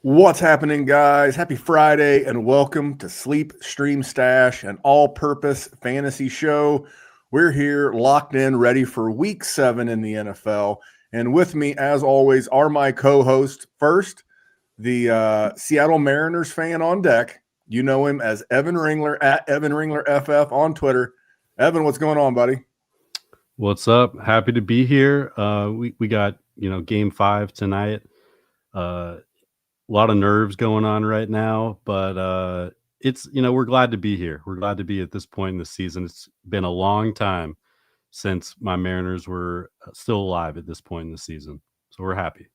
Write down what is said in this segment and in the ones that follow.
What's happening, guys? Happy Friday and welcome to Sleep, Stream, Stash, an all-purpose fantasy show. We're here locked in, ready for week 7 in the NFL. And with me, as always, are my co-hosts. First, the Seattle Mariners fan on deck. You know him as Evan Ringler at Evan Ringler FF on Twitter. Evan, what's going on, buddy? What's up? Happy to be here. We got, game 5 tonight. A lot of nerves going on right now, but it's, we're glad to be here. We're glad to be at this point in the season. It's been a long time since my Mariners were still alive at this point in the season. So we're happy.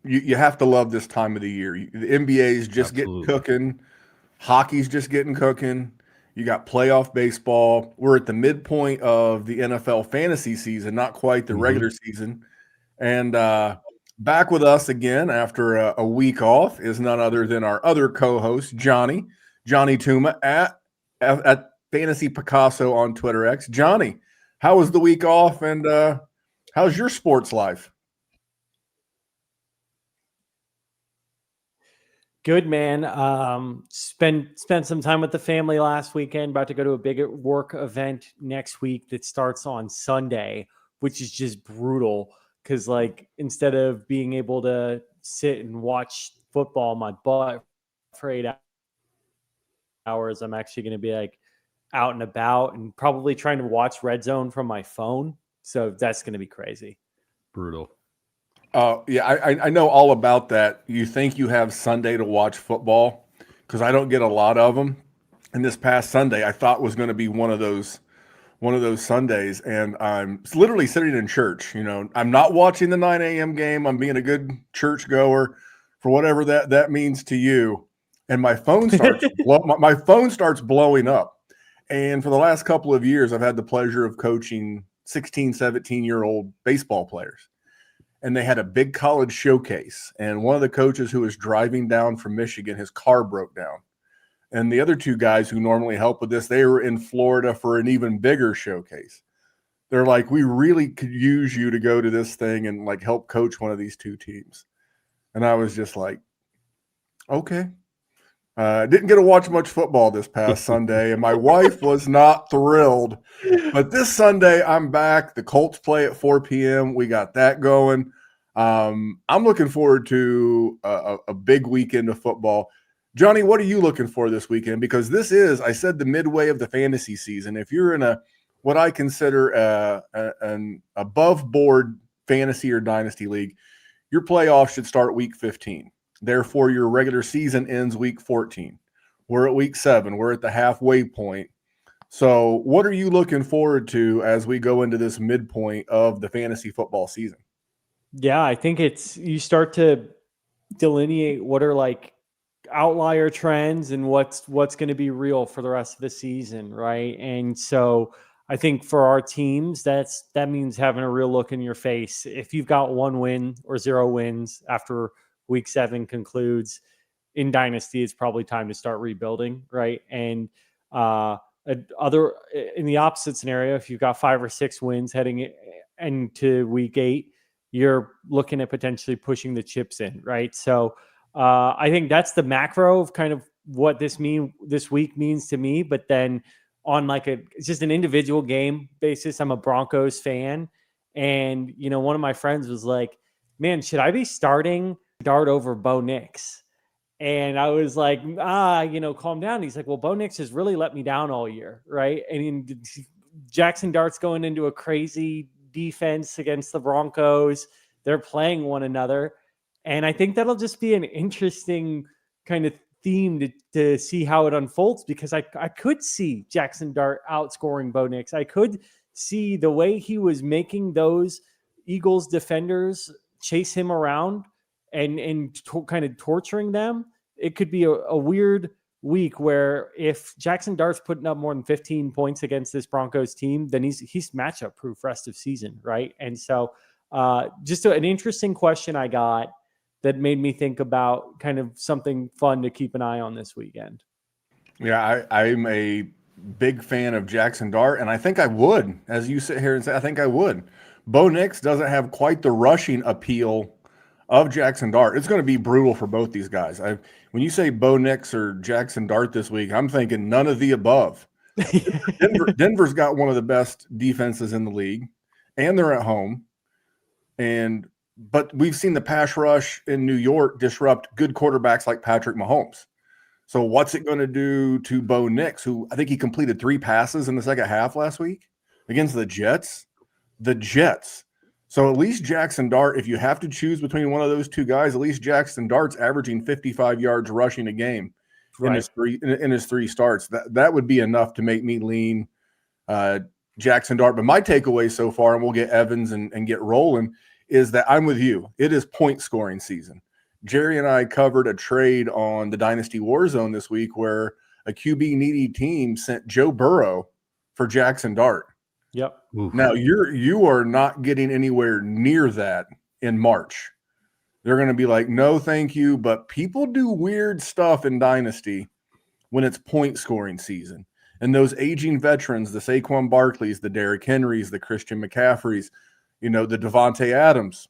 You have to love this time of the year. The NBA's just getting cooking. Hockey's just getting cooking. You got playoff baseball. We're at the midpoint of the NFL fantasy season, not quite the regular season. And back with us again after a week off is none other than our other co-host, Jonny Tuma at Fantasy Picasso on Twitter X. Jonny, how was the week off, and how's your sports life? Good, man. Spent some time with the family last weekend. About to go to a big work event next week that starts on Sunday, which is just brutal. Because, instead of being able to sit and watch football on my butt for 8 hours, I'm actually going to be, out and about and probably trying to watch Red Zone from my phone. So that's going to be crazy. Brutal. Yeah, I know all about that. You think you have Sunday to watch football because I don't get a lot of them. And this past Sunday, I thought was going to be one of those Sundays, and I'm literally sitting in church. I'm not watching the 9 a.m. game. I'm being a good church goer for whatever that means to you. And my phone starts blowing up. And for the last couple of years, I've had the pleasure of coaching 16, 17-year-old baseball players. And they had a big college showcase. And one of the coaches who was driving down from Michigan, his car broke down. And the other two guys who normally help with this, they were in Florida for an even bigger showcase. They're like, we really could use you to go to this thing and help coach one of these two teams. And I was just like, okay. Didn't get to watch much football this past Sunday, and my wife was not thrilled. But this Sunday, I'm back. The Colts play at 4 p.m. We got that going. I'm looking forward to a big weekend of football. Jonny, what are you looking for this weekend? Because this is, I said, the midway of the fantasy season. If you're in what I consider an above-board fantasy or dynasty league, your playoffs should start week 15. Therefore, your regular season ends week 14. We're at week 7. We're at the halfway point. So what are you looking forward to as we go into this midpoint of the fantasy football season? Yeah, I think you start to delineate what are outlier trends and what's going to be real for the rest of the season, right? And so I think for our teams, that means having a real look in your face. If you've got 1 win or 0 wins after week 7 concludes in Dynasty, it's probably time to start rebuilding, right? And in the opposite scenario, if you've got 5 or 6 wins heading into week 8, you're looking at potentially pushing the chips in, right? So I think that's the macro of kind of what this week means to me. But then on it's just an individual game basis, I'm a Broncos fan. And, one of my friends was like, man, should I be starting Dart over Bo Nix? And I was like, calm down. He's like, well, Bo Nix has really let me down all year, right? And Jackson Dart's going into a crazy defense against the Broncos. They're playing one another. And I think that'll just be an interesting kind of theme to see how it unfolds, because I could see Jackson Dart outscoring Bo Nix. I could see the way he was making those Eagles defenders chase him around and kind of torturing them. It could be a weird week where if Jackson Dart's putting up more than 15 points against this Broncos team, then he's matchup proof rest of season, right? And so just an interesting question I got that made me think about kind of something fun to keep an eye on this weekend. Yeah, I'm a big fan of Jackson Dart, and I think I would, as you sit here and say, I think I would. Bo Nix doesn't have quite the rushing appeal of Jackson Dart. It's going to be brutal for both these guys. When you say Bo Nix or Jackson Dart this week, I'm thinking none of the above. Denver's got one of the best defenses in the league, and they're at home. But we've seen the pass rush in New York disrupt good quarterbacks like Patrick Mahomes. So what's it going to do to Bo Nix, who I think he completed 3 passes in the second half last week against the Jets? The Jets. So at least Jackson Dart, if you have to choose between one of those two guys, at least Jackson Dart's averaging 55 yards rushing a game in his 3 starts. That would be enough to make me lean Jackson Dart. But my takeaway so far, and we'll get Evans and get rolling, is that I'm with you. It is point scoring season. Jerry and I covered a trade on the Dynasty Warzone this week where a QB needy team sent Joe Burrow for Jackson Dart. Yep. Oof. Now you are not getting anywhere near that in March. They're going to be like, no, thank you. But people do weird stuff in Dynasty when it's point scoring season. And those aging veterans, the Saquon Barkleys, the Derrick Henrys, the Christian McCaffreys, the Devontae Adams,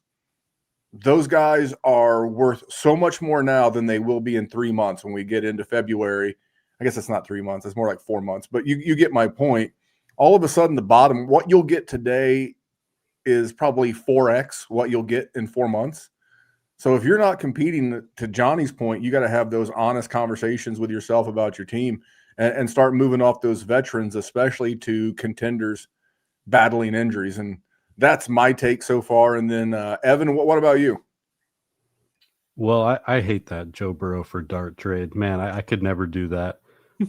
those guys are worth so much more now than they will be in 3 months when we get into February. I guess it's not 3 months. It's more like 4 months. But you get my point. All of a sudden, the bottom, what you'll get today is probably 4x what you'll get in 4 months. So if you're not competing, to Johnny's point, you got to have those honest conversations with yourself about your team and start moving off those veterans, especially to contenders battling injuries. And that's my take so far. And then, Evan, what about you? Well, I hate that Joe Burrow for Dart trade. Man, I could never do that.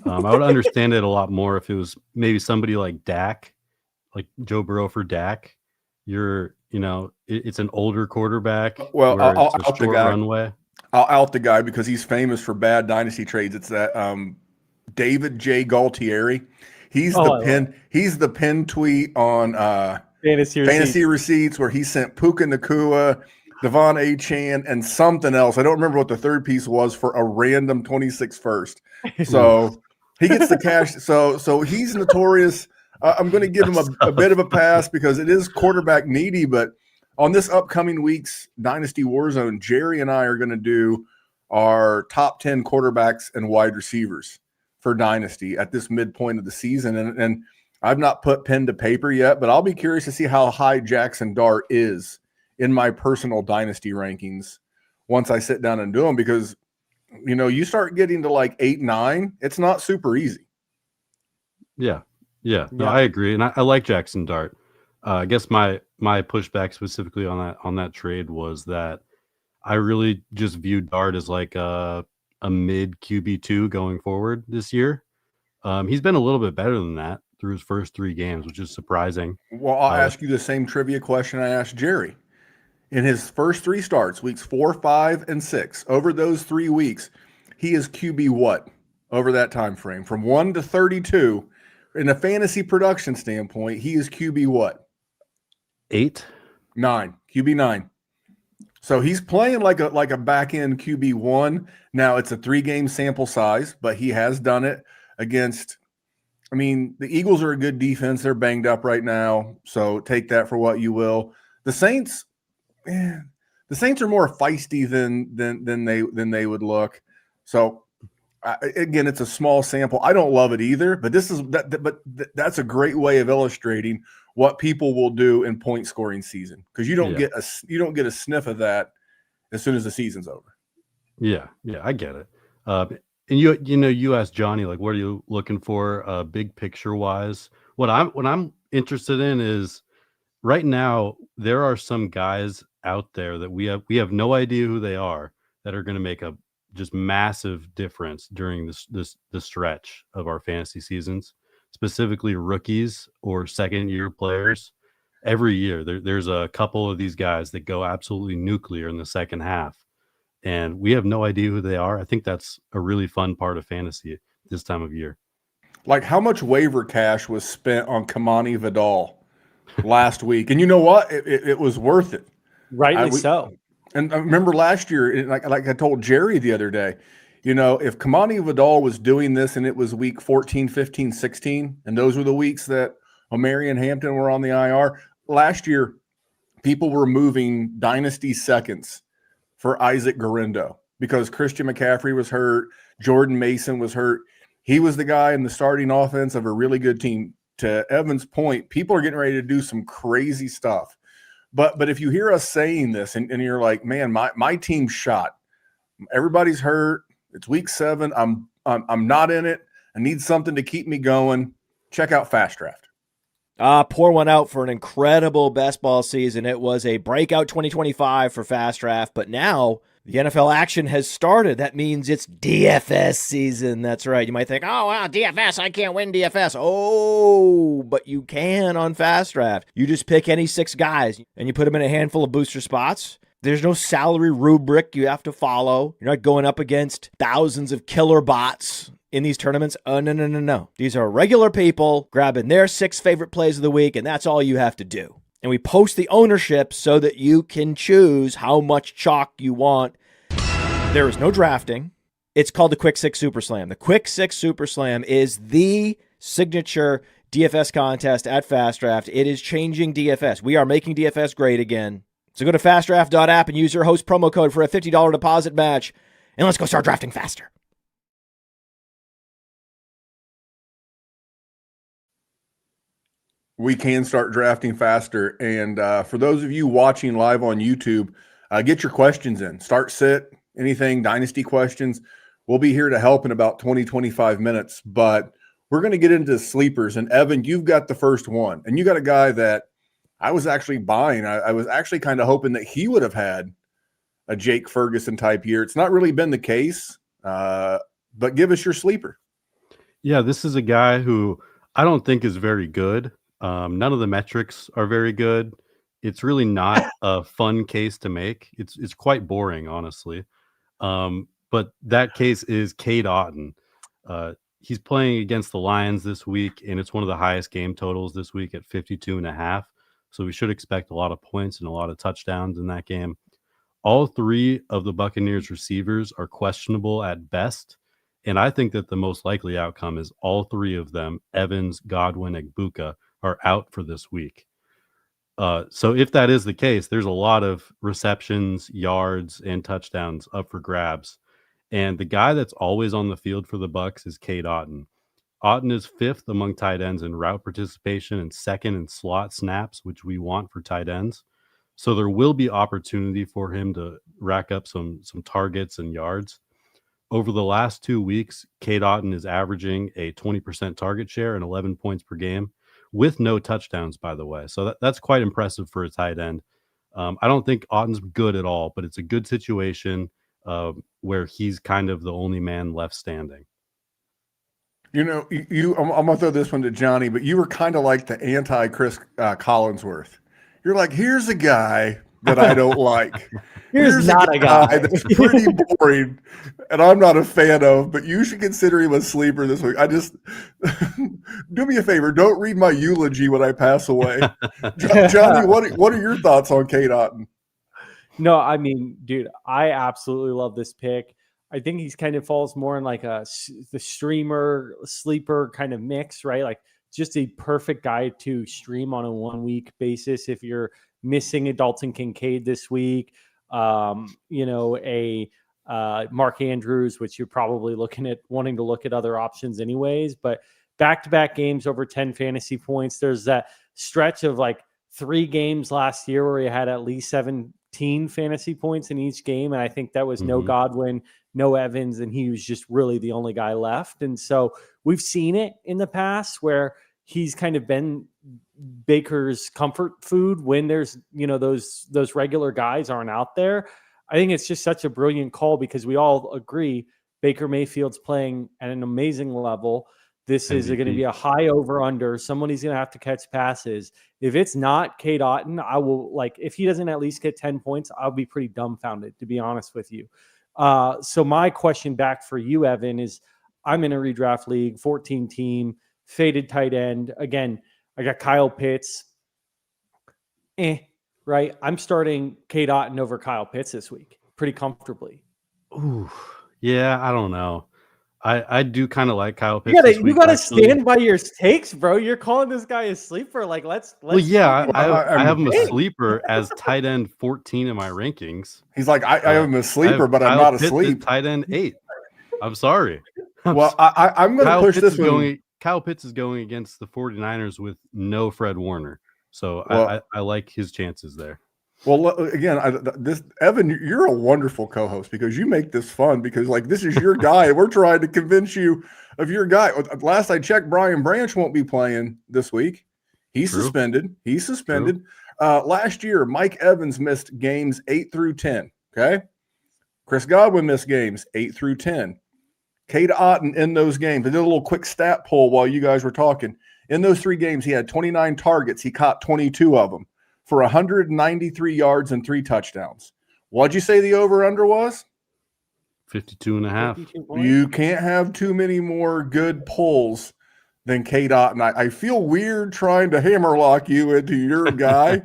I would understand it a lot more if it was maybe somebody like Dak, like Joe Burrow for Dak. It's an older quarterback. Well, I'll out the guy. Runway. I'll out the guy because he's famous for bad dynasty trades. It's that David J. Galtieri. He's the pin tweet on Fantasy Receipts where he sent Puka Nacua, Devon Achane, and something else. I don't remember what the third piece was for a random 26 first. So he gets the cash. So he's notorious. I'm going to give him a bit of a pass because it is quarterback needy. But on this upcoming week's Dynasty Warzone, Jerry and I are going to do our top 10 quarterbacks and wide receivers for Dynasty at this midpoint of the season. And I've not put pen to paper yet, but I'll be curious to see how high Jackson Dart is in my personal Dynasty rankings once I sit down and do them, because you start getting to like 8, 9, it's not super easy. Yeah. No, I agree. And I like Jackson Dart. I guess my pushback specifically on that trade was that I really just viewed Dart as like a mid QB2 going forward this year. He's been a little bit better than that through his first 3 games, which is surprising. Well, I'll ask you the same trivia question I asked Jerry. In his first 3 starts, weeks 4, 5, and 6, over those 3 weeks, he is QB what over that time frame? From 1 to 32, in a fantasy production standpoint, he is QB what? 8? 9. QB 9. So he's playing like a back-end QB 1. Now it's a 3-game sample size, but he has done it against – the Eagles are a good defense. They're banged up right now, so take that for what you will. The Saints – the Saints are more feisty than they would look. So again, it's a small sample. I don't love it either, but that's a great way of illustrating what people will do in point scoring season, because you don't get a sniff of that as soon as the season's over. Yeah, I get it. And you asked Johnny, like, what are you looking for, big picture wise? What I'm interested in is right now there are some guys out there that we have no idea who they are that are going to make a just massive difference during this stretch of our fantasy seasons, specifically rookies or second year players. Every year there's a couple of these guys that go absolutely nuclear in the second half, and we have no idea who they are. I think that's a really fun part of fantasy this time of year. Like, how much waiver cash was spent on Kamani Vidal last week? And you know what? It was worth it. Rightly so. And I remember last year, like I told Jerry the other day, if Kamani Vidal was doing this and it was week 14, 15, 16, and those were the weeks that Omari and Hampton were on the IR, last year people were moving Dynasty seconds for Isaac Garendo because Christian McCaffrey was hurt, Jordan Mason was hurt. He was the guy in the starting offense of a really good team. To Evan's point, people are getting ready to do some crazy stuff. But if you hear us saying this and you're like, man, my team's shot, everybody's hurt, it's week 7, I'm not in it, I need something to keep me going, check out Fast Draft. Pour one out for an incredible best ball season. It was a breakout 2025 for Fast Draft, but now the NFL action has started. That means it's DFS season. That's right. You might think, oh, wow, DFS, I can't win DFS. Oh, but you can on Fast Draft. You just pick any 6 guys, and you put them in a handful of booster spots. There's no salary rubric you have to follow. You're not going up against thousands of killer bots in these tournaments. Oh, no. These are regular people grabbing their 6 favorite plays of the week, and that's all you have to do. And we post the ownership so that you can choose how much chalk you want. There is no drafting. It's called the Quick 6 Super Slam. The Quick 6 Super Slam is the signature DFS contest at Fast Draft. It is changing DFS. We are making DFS great again. So go to fastdraft.app and use your host promo code for a $50 deposit match. And let's go start drafting faster. We can start drafting faster. And for those of you watching live on YouTube, get your questions in. Start, sit, anything, Dynasty questions. We'll be here to help in about 20, 25 minutes. But we're going to get into sleepers. And Evan, you've got the first one. And you got a guy that I was actually buying. I was actually kind of hoping that he would have had a Jake Ferguson type year. It's not really been the case, but give us your sleeper. Yeah, this is a guy who I don't think is very good. None of the metrics are very good. It's really not a fun case to make. It's quite boring, honestly. But that case is Cade Otton. He's playing against the Lions this week, and it's one of the highest game totals this week at 52.5. So we should expect a lot of points and a lot of touchdowns in that game. All 3 of the Buccaneers receivers are questionable at best. And I think that the most likely outcome is all 3 of them, Evans, Godwin, and Igbuka, are out for this week. So if that is the case, there's a lot of receptions, yards, and touchdowns up for grabs. And the guy that's always on the field for the Bucs is Cade Otton. Otton is 5th among tight ends in route participation and 2nd in slot snaps, which we want for tight ends. So there will be opportunity for him to rack up some targets and yards. Over the last 2 weeks, Cade Otton is averaging a 20% target share and 11 points per game with no touchdowns, by the way. So that's quite impressive for a tight end. I don't think Otton's good at all, but it's a good situation where he's kind of the only man left standing. I'm going to throw this one to Jonny, but you were kind of like the anti-Chris Collinsworth. You're like, here's a guy that I don't like. Here's not a guy that's pretty boring, and I'm not a fan of, but you should consider him a sleeper this week. I just do me a favor. Don't read my eulogy when I pass away. Jonny, what are your thoughts on Cade Otton? No, I mean, dude, I absolutely love this pick. I think he's kind of falls more in like the streamer sleeper kind of mix, right? Like just a perfect guy to stream on a 1-week basis. If you're missing a Dalton Kincaid this week, Mark Andrews, which you're probably wanting to look at other options anyways, but back-to-back games over 10 fantasy points. There's that stretch of like 3 games last year where he had at least 17 fantasy points in each game. And I think that was no Godwin, no Evans, and he was just really the only guy left. And so we've seen it in the past where he's kind of been Baker's comfort food when there's, those regular guys aren't out there. I think it's just such a brilliant call because we all agree Baker Mayfield's playing at an amazing level. This is going to be a high over under. Somebody's going to have to catch passes. If it's not Cade Otton, I will if he doesn't at least get 10 points, I'll be pretty dumbfounded, to be honest with you. So my question back for you, Evan, is I'm in a redraft league, 14 team, faded tight end. Again, I got Kyle Pitts. Right? I'm starting Cade Otton over Kyle Pitts this week pretty comfortably. Ooh, Yeah, I don't know. I do kind of like Kyle Pitts You this gotta, week. you gotta Actually. stand by your takes, bro. You're calling this guy a sleeper. Like, let's. Well, yeah, fucking- I have him a Hey. sleeper as tight end 14 in my rankings. He's like, I have him a I sleeper, have but I'm Kyle not Pitts as asleep. tight end 8. I'm sorry. Well, I'm going to push this one. Kyle Pitts is going against the 49ers with no Fred Warner. So Well, I like his chances there. Well, again, Evan, you're a wonderful co-host because you make this fun because like this is your guy. We're trying to convince you of your guy. Last I checked, Brian Branch won't be playing this week. He's True. suspended. He's suspended. Last year, Mike Evans missed games 8 through 10. Okay. Chris Godwin missed games 8 through 10. Cade Otton in those games. I did a little quick stat poll while you guys were talking. In those 3 games, he had 29 targets. He caught 22 of them for 193 yards and 3 touchdowns. What'd you say the over-under was? 52.5. You can't have too many more good pulls than Cade Otton. I feel weird trying to hammerlock you into your guy,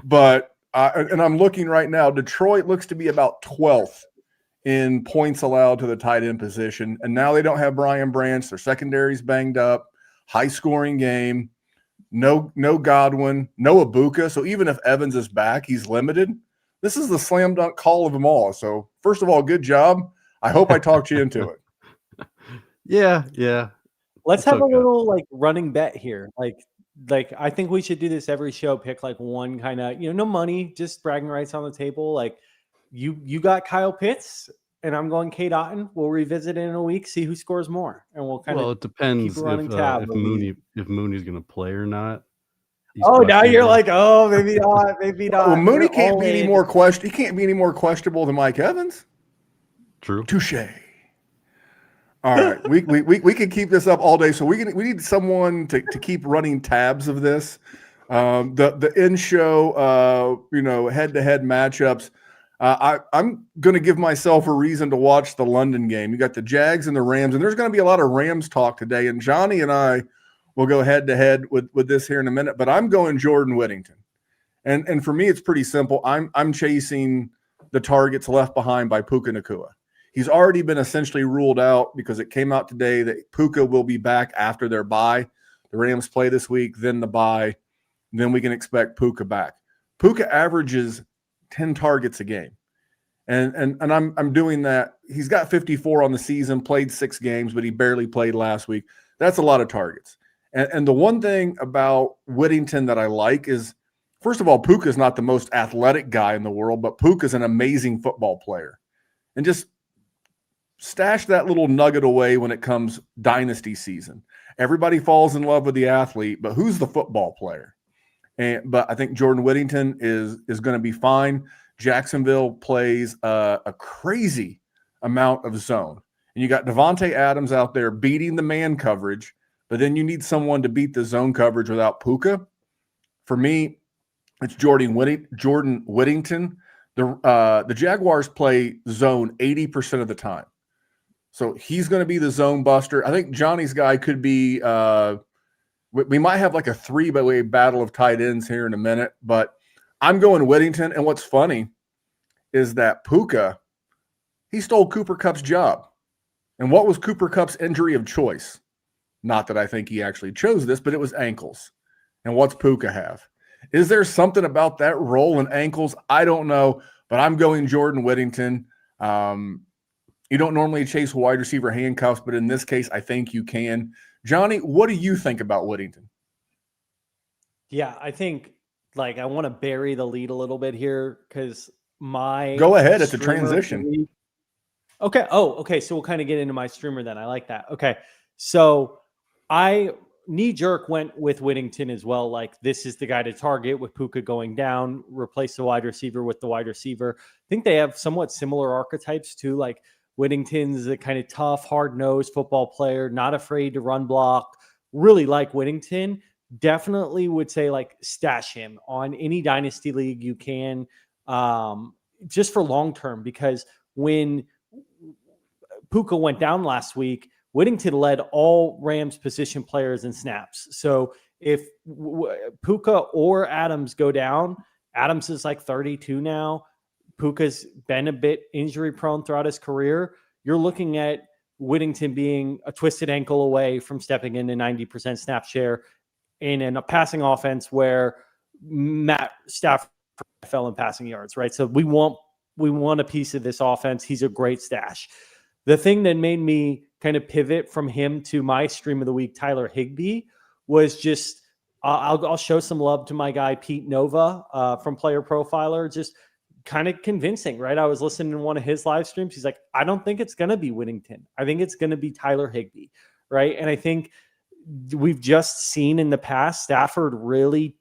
but and I'm looking right now. Detroit looks to be about 12th in points allowed to the tight end position, and now they don't have Brian Branch. Their secondary's banged up. High-scoring game. No Godwin, no Ibuka. So even if Evans is back, he's limited. This is the slam dunk call of them all. So first of all, good job. I hope I talked you into it. Yeah. Let's It's have a okay. little like running bet here. Like I think we should do this every show. Pick like one kind of, no money, just bragging rights on the table. Like you got Kyle Pitts and I'm going Cade Otton. We'll revisit it in a week, see who scores more, and we'll kind Well, of it depends keep a running tab. if Mooney's going to play or not. He's Oh, now you're questionable. like, oh, maybe not, maybe not. Well, Mooney We're can't all be any in. more he can't be any more questionable than Mike Evans. True. Touche. All right, we could keep this up all day. So we need someone to keep running tabs of this. The in show, head-to-head matchups. I'm going to give myself a reason to watch the London game. You got the Jags and the Rams, and there's going to be a lot of Rams talk today. And Jonny and I will go head-to-head with this here in a minute. But I'm going Jordan Whittington, and for me, it's pretty simple. I'm chasing the targets left behind by Puka Nacua. He's already been essentially ruled out because it came out today that Puka will be back after their bye. The Rams play this week, then the bye. Then we can expect Puka back. Puka averages 10 targets a game. And I'm doing that. He's got 54 on the season, played 6 games, but he barely played last week. That's a lot of targets. And the one thing about Whittington that I like is, first of all, Puka's not the most athletic guy in the world, but Puka's an amazing football player. And just stash that little nugget away when it comes Dynasty season. Everybody falls in love with the athlete, but who's the football player? But I think Jordan Whittington is going to be fine. Jacksonville plays a crazy amount of zone. And you got Devontae Adams out there beating the man coverage, but then you need someone to beat the zone coverage without Puka. For me, it's Jordan Whittington. The Jaguars play zone 80% of the time. So he's going to be the zone buster. I think Johnny's guy could be we might have like a 3-way battle of tight ends here in a minute, but I'm going Whittington. And what's funny is that Puka, he stole Cooper Kupp's job. And what was Cooper Kupp's injury of choice? Not that I think he actually chose this, but it was ankles. And what's Puka have? Is there something about that role in ankles? I don't know, but I'm going Jordan Whittington. You don't normally chase wide receiver handcuffs, but in this case, I think you can. Jonny, what do you think about Whittington? Yeah, I think I want to bury the lead a little bit here because go ahead. It's a transition. Okay. Oh, okay. So we'll kind of get into my streamer then. I like that. Okay. So I knee jerk went with Whittington as well. Like this is the guy to target with Puka going down, replace the wide receiver with the wide receiver. I think they have somewhat similar archetypes too. Like Whittington's a kind of tough, hard-nosed football player, not afraid to run block. Really like Whittington. Definitely would say stash him on any dynasty league you can, just for long-term, because when Puka went down last week, Whittington led all Rams position players in snaps. So if Puka or Adams go down, Adams is 32 now. Puka's been a bit injury prone throughout his career. you're looking at Whittington being a twisted ankle away from stepping into 90% snap share in a passing offense where Matt Stafford fell in passing yards, right? So we want a piece of this offense. He's a great stash. The thing that made me kind of pivot from him to my stream of the week, Tyler Higbee, was just I'll show some love to my guy Pete Nova from Player Profiler. Just kind of convincing, right? I was listening to one of his live streams. He's like, I don't think it's going to be Whittington. I think it's going to be Tyler Higbee, right? And I think we've just seen in the past Stafford really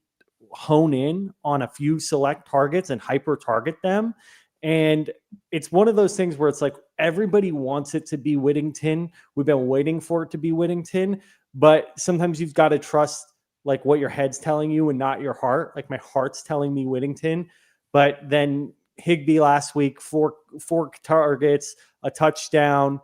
hone in on a few select targets and hyper target them. And it's one of those things where it's like everybody wants it to be Whittington. We've been waiting for it to be Whittington, but sometimes you've got to trust like what your head's telling you and not your heart. Like my heart's telling me Whittington, but then Higbee last week, four targets, a touchdown.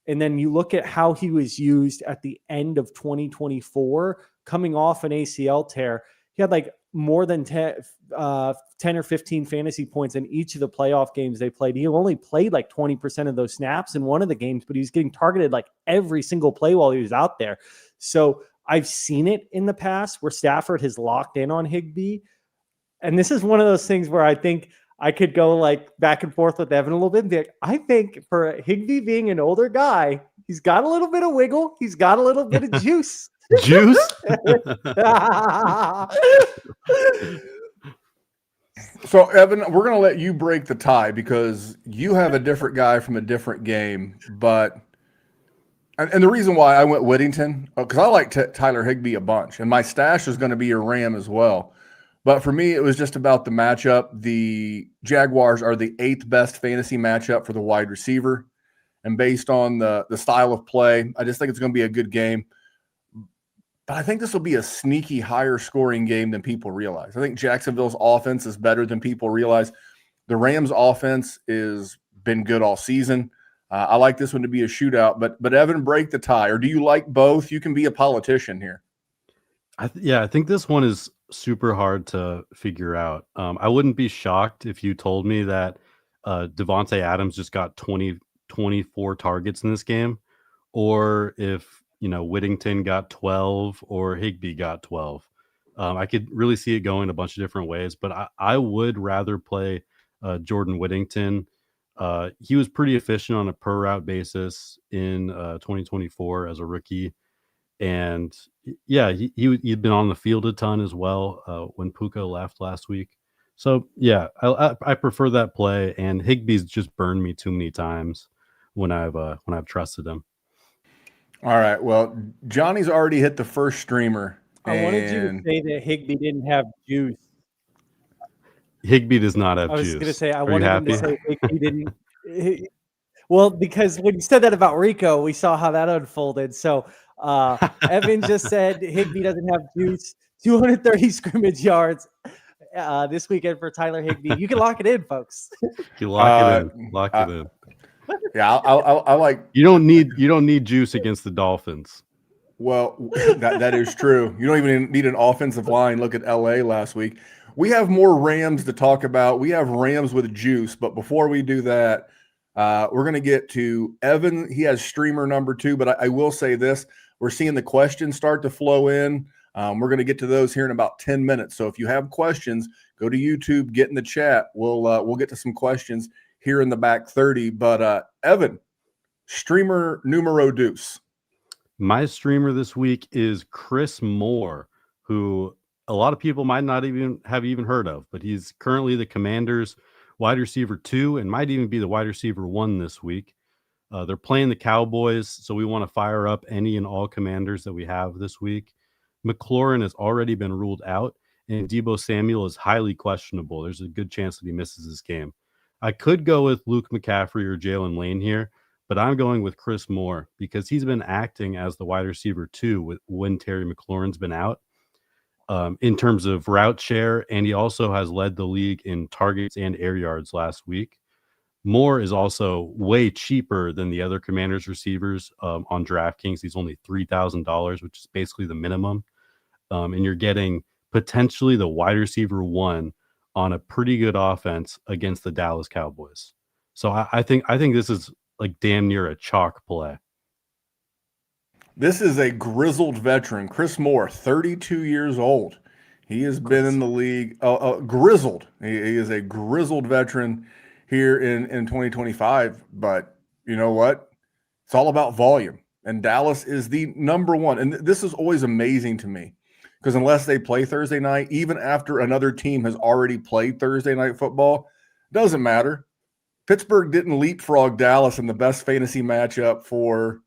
And then you look at how he was used at the end of 2024, coming off an ACL tear. He had like more than 10 or 15 fantasy points in each of the playoff games they played. He only played like 20% of those snaps in one of the games, but he was getting targeted like every single play while he was out there. So I've seen it in the past where Stafford has locked in on Higbee. And this is one of those things where I think I could go like back and forth with Evan a little bit and be like, I think for Higbee being an older guy, he's got a little bit of wiggle. He's got a little bit of juice. Juice? So, Evan, we're going to let you break the tie because you have a different guy from a different game. But and the reason why I went Whittington, because I like Tyler Higbee a bunch, and my stash is going to be a Ram as well. But for me, it was just about the matchup. The Jaguars are the 8th best fantasy matchup for the wide receiver. And based on the style of play, I just think it's going to be a good game. But I think this will be a sneaky higher scoring game than people realize. I think Jacksonville's offense is better than people realize. The Rams' offense has been good all season. I like this one to be a shootout. But Evan, break the tie. Or do you like both? You can be a politician here. I think this one is super hard to figure out. I wouldn't be shocked if you told me that Devontae Adams just got 24 targets in this game, or if Whittington got 12 or Higbee got 12. I could really see it going a bunch of different ways, but I would rather play Jordan Whittington. He was pretty efficient on a per route basis in 2024 as a rookie. And yeah, he'd been on the field a ton as well when Puka left last week. So yeah, I prefer that play. And Higbee's just burned me too many times when I've trusted him. All right. Well, Johnny's already hit the first streamer. I wanted you to say that Higbee didn't have juice. Higbee does not have juice. I was going to say I Are wanted him to say Higbee didn't. Well, because when you said that about Rico, we saw how that unfolded. So Evan just said Higbee doesn't have juice. 230 scrimmage yards this weekend for Tyler Higbee. You can lock it in, folks. You lock it in. Lock it in. Yeah, I like. You don't need juice against the Dolphins. Well, that is true. You don't even need an offensive line. Look at LA last week. We have more Rams to talk about. We have Rams with juice, but before we do that, we're going to get to Evan. He has streamer number 2, but I will say this. We're seeing the questions start to flow in. We're going to get to those here in about 10 minutes. So if you have questions, go to YouTube, get in the chat. We'll get to some questions here in the back 30. But Evan, streamer numero deuce. My streamer this week is Chris Moore, who a lot of people might not even have heard of, but he's currently the Commanders' wide receiver 2 and might even be the wide receiver 1 this week. They're playing the Cowboys, so we want to fire up any and all Commanders that we have this week. McLaurin has already been ruled out, and Deebo Samuel is highly questionable. There's a good chance that he misses this game. I could go with Luke McCaffrey or Jalen Lane here, but I'm going with Chris Moore because he's been acting as the wide receiver 2 when Terry McLaurin's been out in terms of route share, and he also has led the league in targets and air yards last week. Moore is also way cheaper than the other Commanders receivers on DraftKings. He's only $3,000, which is basically the minimum. And you're getting potentially the wide receiver 1 on a pretty good offense against the Dallas Cowboys. So I think this is like damn near a chalk play. This is a grizzled veteran, Chris Moore, 32 years old. He has been in the league, grizzled. He is a grizzled veteran here in 2025. But you know what? It's all about volume. And Dallas is the number one. And this is always amazing to me because unless they play Thursday night, even after another team has already played Thursday night football, doesn't matter. Pittsburgh didn't leapfrog Dallas in the best fantasy matchup for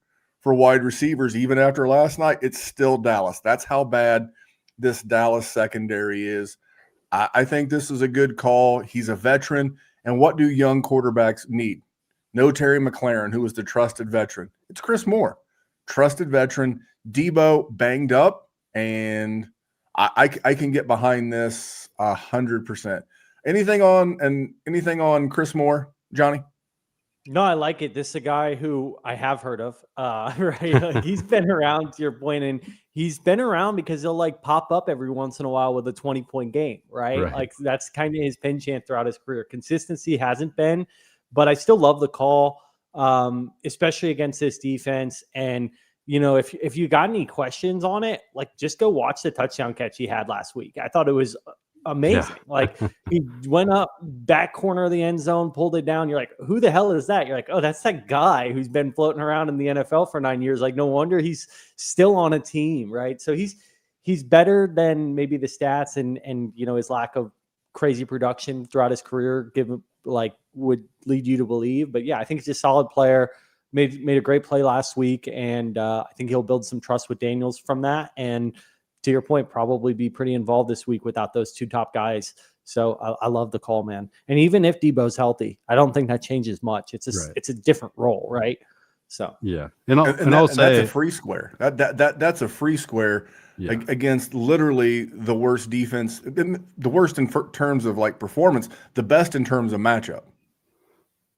wide receivers. Even after last night, it's still Dallas. That's how bad this Dallas secondary is. I think this is a good call. He's a veteran. And what do young quarterbacks need? No Terry McLaurin, who was the trusted veteran. It's Chris Moore, trusted veteran. Debo banged up, and I can get behind this 100%. Anything on Chris Moore, Johnny? No, I like it. This is a guy who I have heard of, right? Like, he's been around, to your point, and he's been around because he'll like pop up every once in a while with a 20-point game, right? Like that's kind of his pin chant throughout his career. Consistency hasn't been, but I still love the call, especially against this defense. And you know, if you got any questions on it, like just go watch the touchdown catch he had last week. I thought it was amazing. Yeah. Like he went up back corner of the end zone, pulled it down. You're like, who the hell is that? You're like, oh, that's that guy who's been floating around in the NFL for 9 years. Like, no wonder he's still on a team, right? So he's better than maybe the stats and you know, his lack of crazy production throughout his career would lead you to believe. But yeah, I think he's a solid player. Made a great play last week, and I think he'll build some trust with Daniels from that. And to your point, probably be pretty involved this week without those two top guys. So I love the call, man. And even if Debo's healthy, I don't think that changes much. It's a different role, right? So yeah, and I'll say that's a free square. That's a free square against literally the worst defense, the worst in terms of like performance, the best in terms of matchup.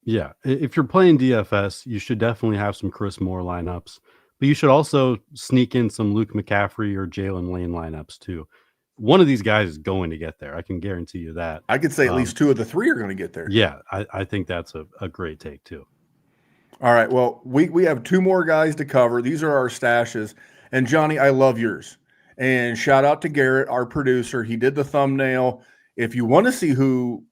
Yeah, if you're playing DFS, you should definitely have some Chris Moore lineups, but you should also sneak in some Luke McCaffrey or Jalen Lane lineups too. One of these guys is going to get there. I can guarantee you that. I could say at least two of the three are going to get there. Yeah, I think that's a great take too. All right, well, we have two more guys to cover. These are our stashes. And Johnny, I love yours. And shout out to Garrett, our producer. He did the thumbnail. If you want to see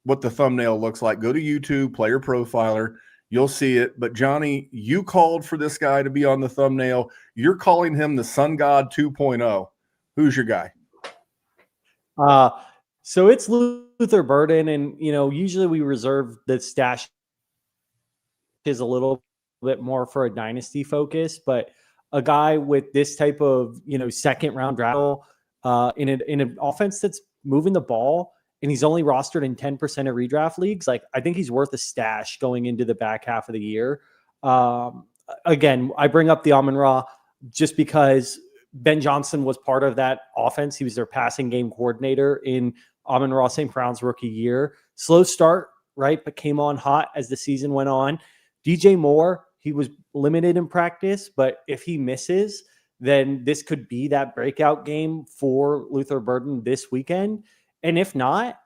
what the thumbnail looks like, go to YouTube, Player Profiler. You'll see it. But Johnny, you called for this guy to be on the thumbnail. You're calling him the Sun God 2.0. Who's your guy? So it's Luther Burden, and you know, usually we reserve the stash is a little bit more for a dynasty focus, but a guy with this type of, you know, second round draft in an offense that's moving the ball, and he's only rostered in 10% of redraft leagues. Like, I think he's worth a stash going into the back half of the year. Again, I bring up the Amon-Ra just because Ben Johnson was part of that offense. He was their passing game coordinator in Amon-Ra St. Brown's rookie year. Slow start, right? But came on hot as the season went on. DJ Moore, he was limited in practice, but if he misses, then this could be that breakout game for Luther Burden this weekend. And if not,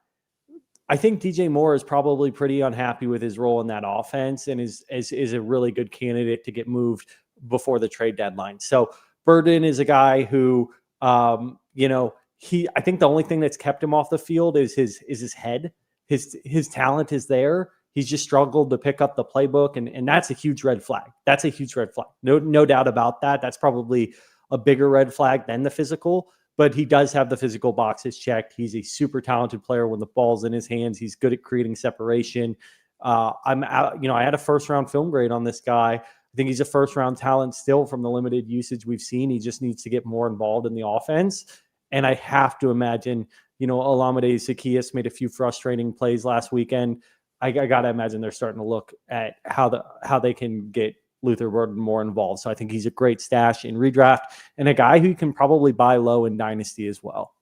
I think DJ Moore is probably pretty unhappy with his role in that offense and is a really good candidate to get moved before the trade deadline. So Burden is a guy who, you know, I think the only thing that's kept him off the field is his head. His talent is there. He's just struggled to pick up the playbook, and that's a huge red flag. That's a huge red flag. No doubt about that. That's probably a bigger red flag than the physical, but he does have the physical boxes checked. He's a super talented player when the ball's in his hands. He's good at creating separation. I had a first round film grade on this guy. I think he's a first round talent still from the limited usage we've seen. He just needs to get more involved in the offense. And I have to imagine, you know, Olamide Zaccheaus made a few frustrating plays last weekend. I got to imagine they're starting to look at how they can get Luther Burden more involved. So I think he's a great stash in redraft and a guy who you can probably buy low in dynasty as well.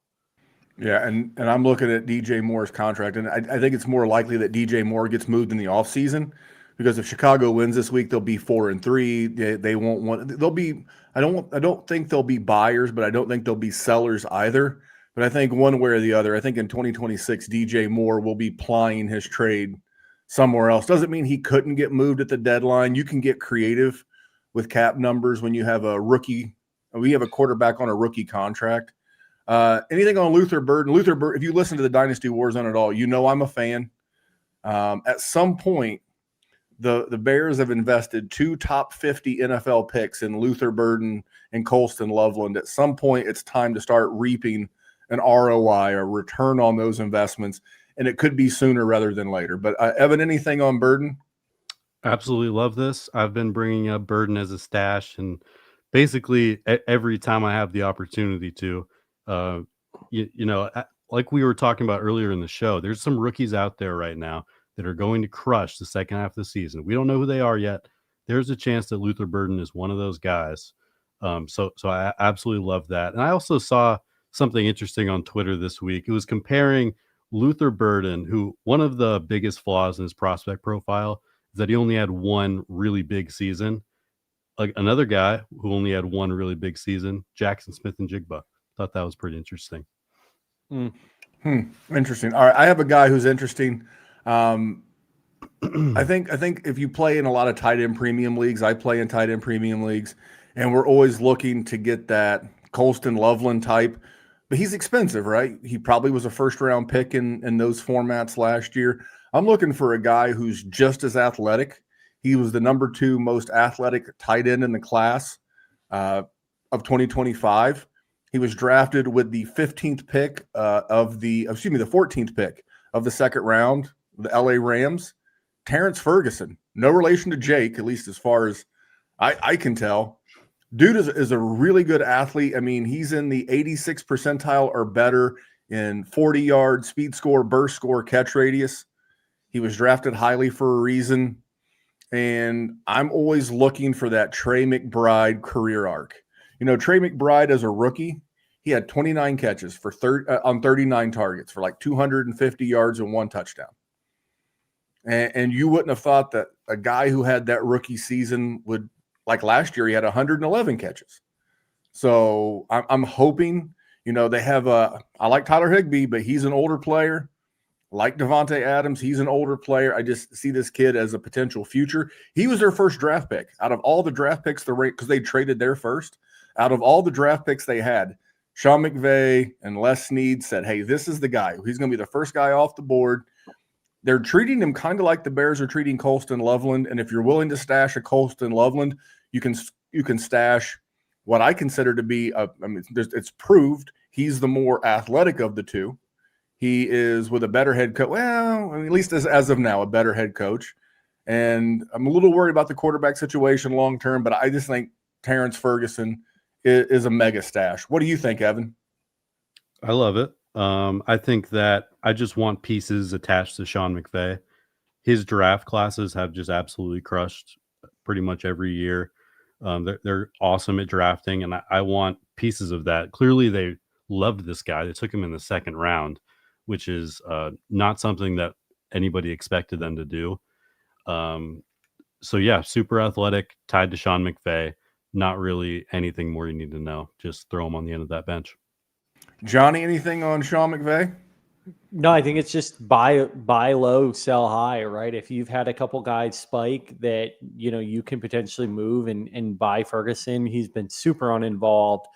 Yeah, and I'm looking at DJ Moore's contract, and I think it's more likely that DJ Moore gets moved in the offseason because if Chicago wins this week, they'll be 4-3. They won't want. They'll be. I don't think they'll be buyers, but I don't think they'll be sellers either. But I think one way or the other, I think in 2026, DJ Moore will be plying his trade somewhere else. Doesn't mean he couldn't get moved at the deadline. You can get creative with cap numbers when you have a rookie. We have a quarterback on a rookie contract. Anything on Luther Burden? Luther Burden, if you listen to the Dynasty Warzone at all, you know I'm a fan. At some point, the Bears have invested 2 top 50 NFL picks in Luther Burden and Colston Loveland. At some point, it's time to start reaping an ROI or return on those investments, and it could be sooner rather than later. But Evan, anything on Burden? Absolutely love this. I've been bringing up Burden as a stash, and basically every time I have the opportunity to, like we were talking about earlier in the show, there's some rookies out there right now that are going to crush the second half of the season. We don't know who they are yet. There's a chance that Luther Burden is one of those guys. So I absolutely love that. And I also saw something interesting on Twitter this week. It was comparing Luther Burden, who one of the biggest flaws in his prospect profile is that he only had one really big season. Like another guy who only had one really big season, Jackson Smith and Jigba. Thought that was pretty interesting. Interesting. All right, I have a guy who's interesting. I think if you play in a lot of tight end premium leagues, I play in tight end premium leagues, and we're always looking to get that Colston Loveland type, but he's expensive, right? He probably was a first-round pick in those formats last year. I'm looking for a guy who's just as athletic. He was the number 2 most athletic tight end in the class of 2025. He was drafted with the 15th pick the 14th pick of the second round, the LA Rams. Terrance Ferguson, no relation to Jake, at least as far as I can tell. Dude is a really good athlete. I mean, he's in the 86th percentile or better in 40-yard speed score, burst score, catch radius. He was drafted highly for a reason. And I'm always looking for that Trey McBride career arc. You know, Trey McBride as a rookie, he had 29 catches for on 39 targets for like 250 yards and 1 touchdown. And you wouldn't have thought that a guy who had that rookie season would, like last year, he had 111 catches. So I'm hoping, they have I like Tyler Higbee, but he's an older player. Like Devontae Adams, he's an older player. I just see this kid as a potential future. He was their first draft pick. Out of all the draft picks, because they traded their first, out of all the draft picks they had, Sean McVay and Les Snead said, hey, this is the guy. He's going to be the first guy off the board. They're treating him kind of like the Bears are treating Colston Loveland. And if you're willing to stash a Colston Loveland, you can stash what I consider to be it's proved he's the more athletic of the two. He is with a better head coach. Well, at least as of now, a better head coach. And I'm a little worried about the quarterback situation long term, but I just think Terrance Ferguson is a mega stash. What do you think, Evan? I love it. I think that I just want pieces attached to Sean McVay. His draft classes have just absolutely crushed pretty much every year. They're awesome at drafting, and I want pieces of that. Clearly, they loved this guy. They took him in the second round, which is not something that anybody expected them to do. So, yeah, super athletic, tied to Sean McVay. Not really anything more you need to know. Just throw him on the end of that bench. Jonny, anything on Sean McVay? No, I think it's just buy low, sell high, right? If you've had a couple guys spike that, you can potentially move and buy Ferguson. He's been super uninvolved.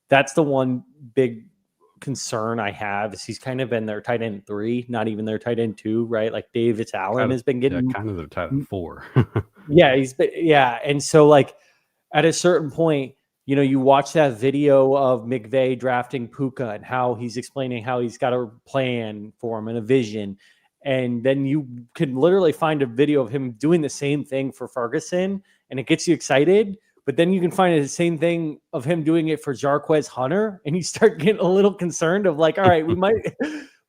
That's the one big concern I have is he's kind of been their tight end 3, not even their tight end 2, right? Like Davis Allen has been getting kind of their tight end 4. And so like at a certain point, you watch that video of McVay drafting Puka and how he's explaining how he's got a plan for him and a vision. And then you can literally find a video of him doing the same thing for Ferguson and it gets you excited. But then you can find the same thing of him doing it for Jarquez Hunter. And you start getting a little concerned of like, all right, we might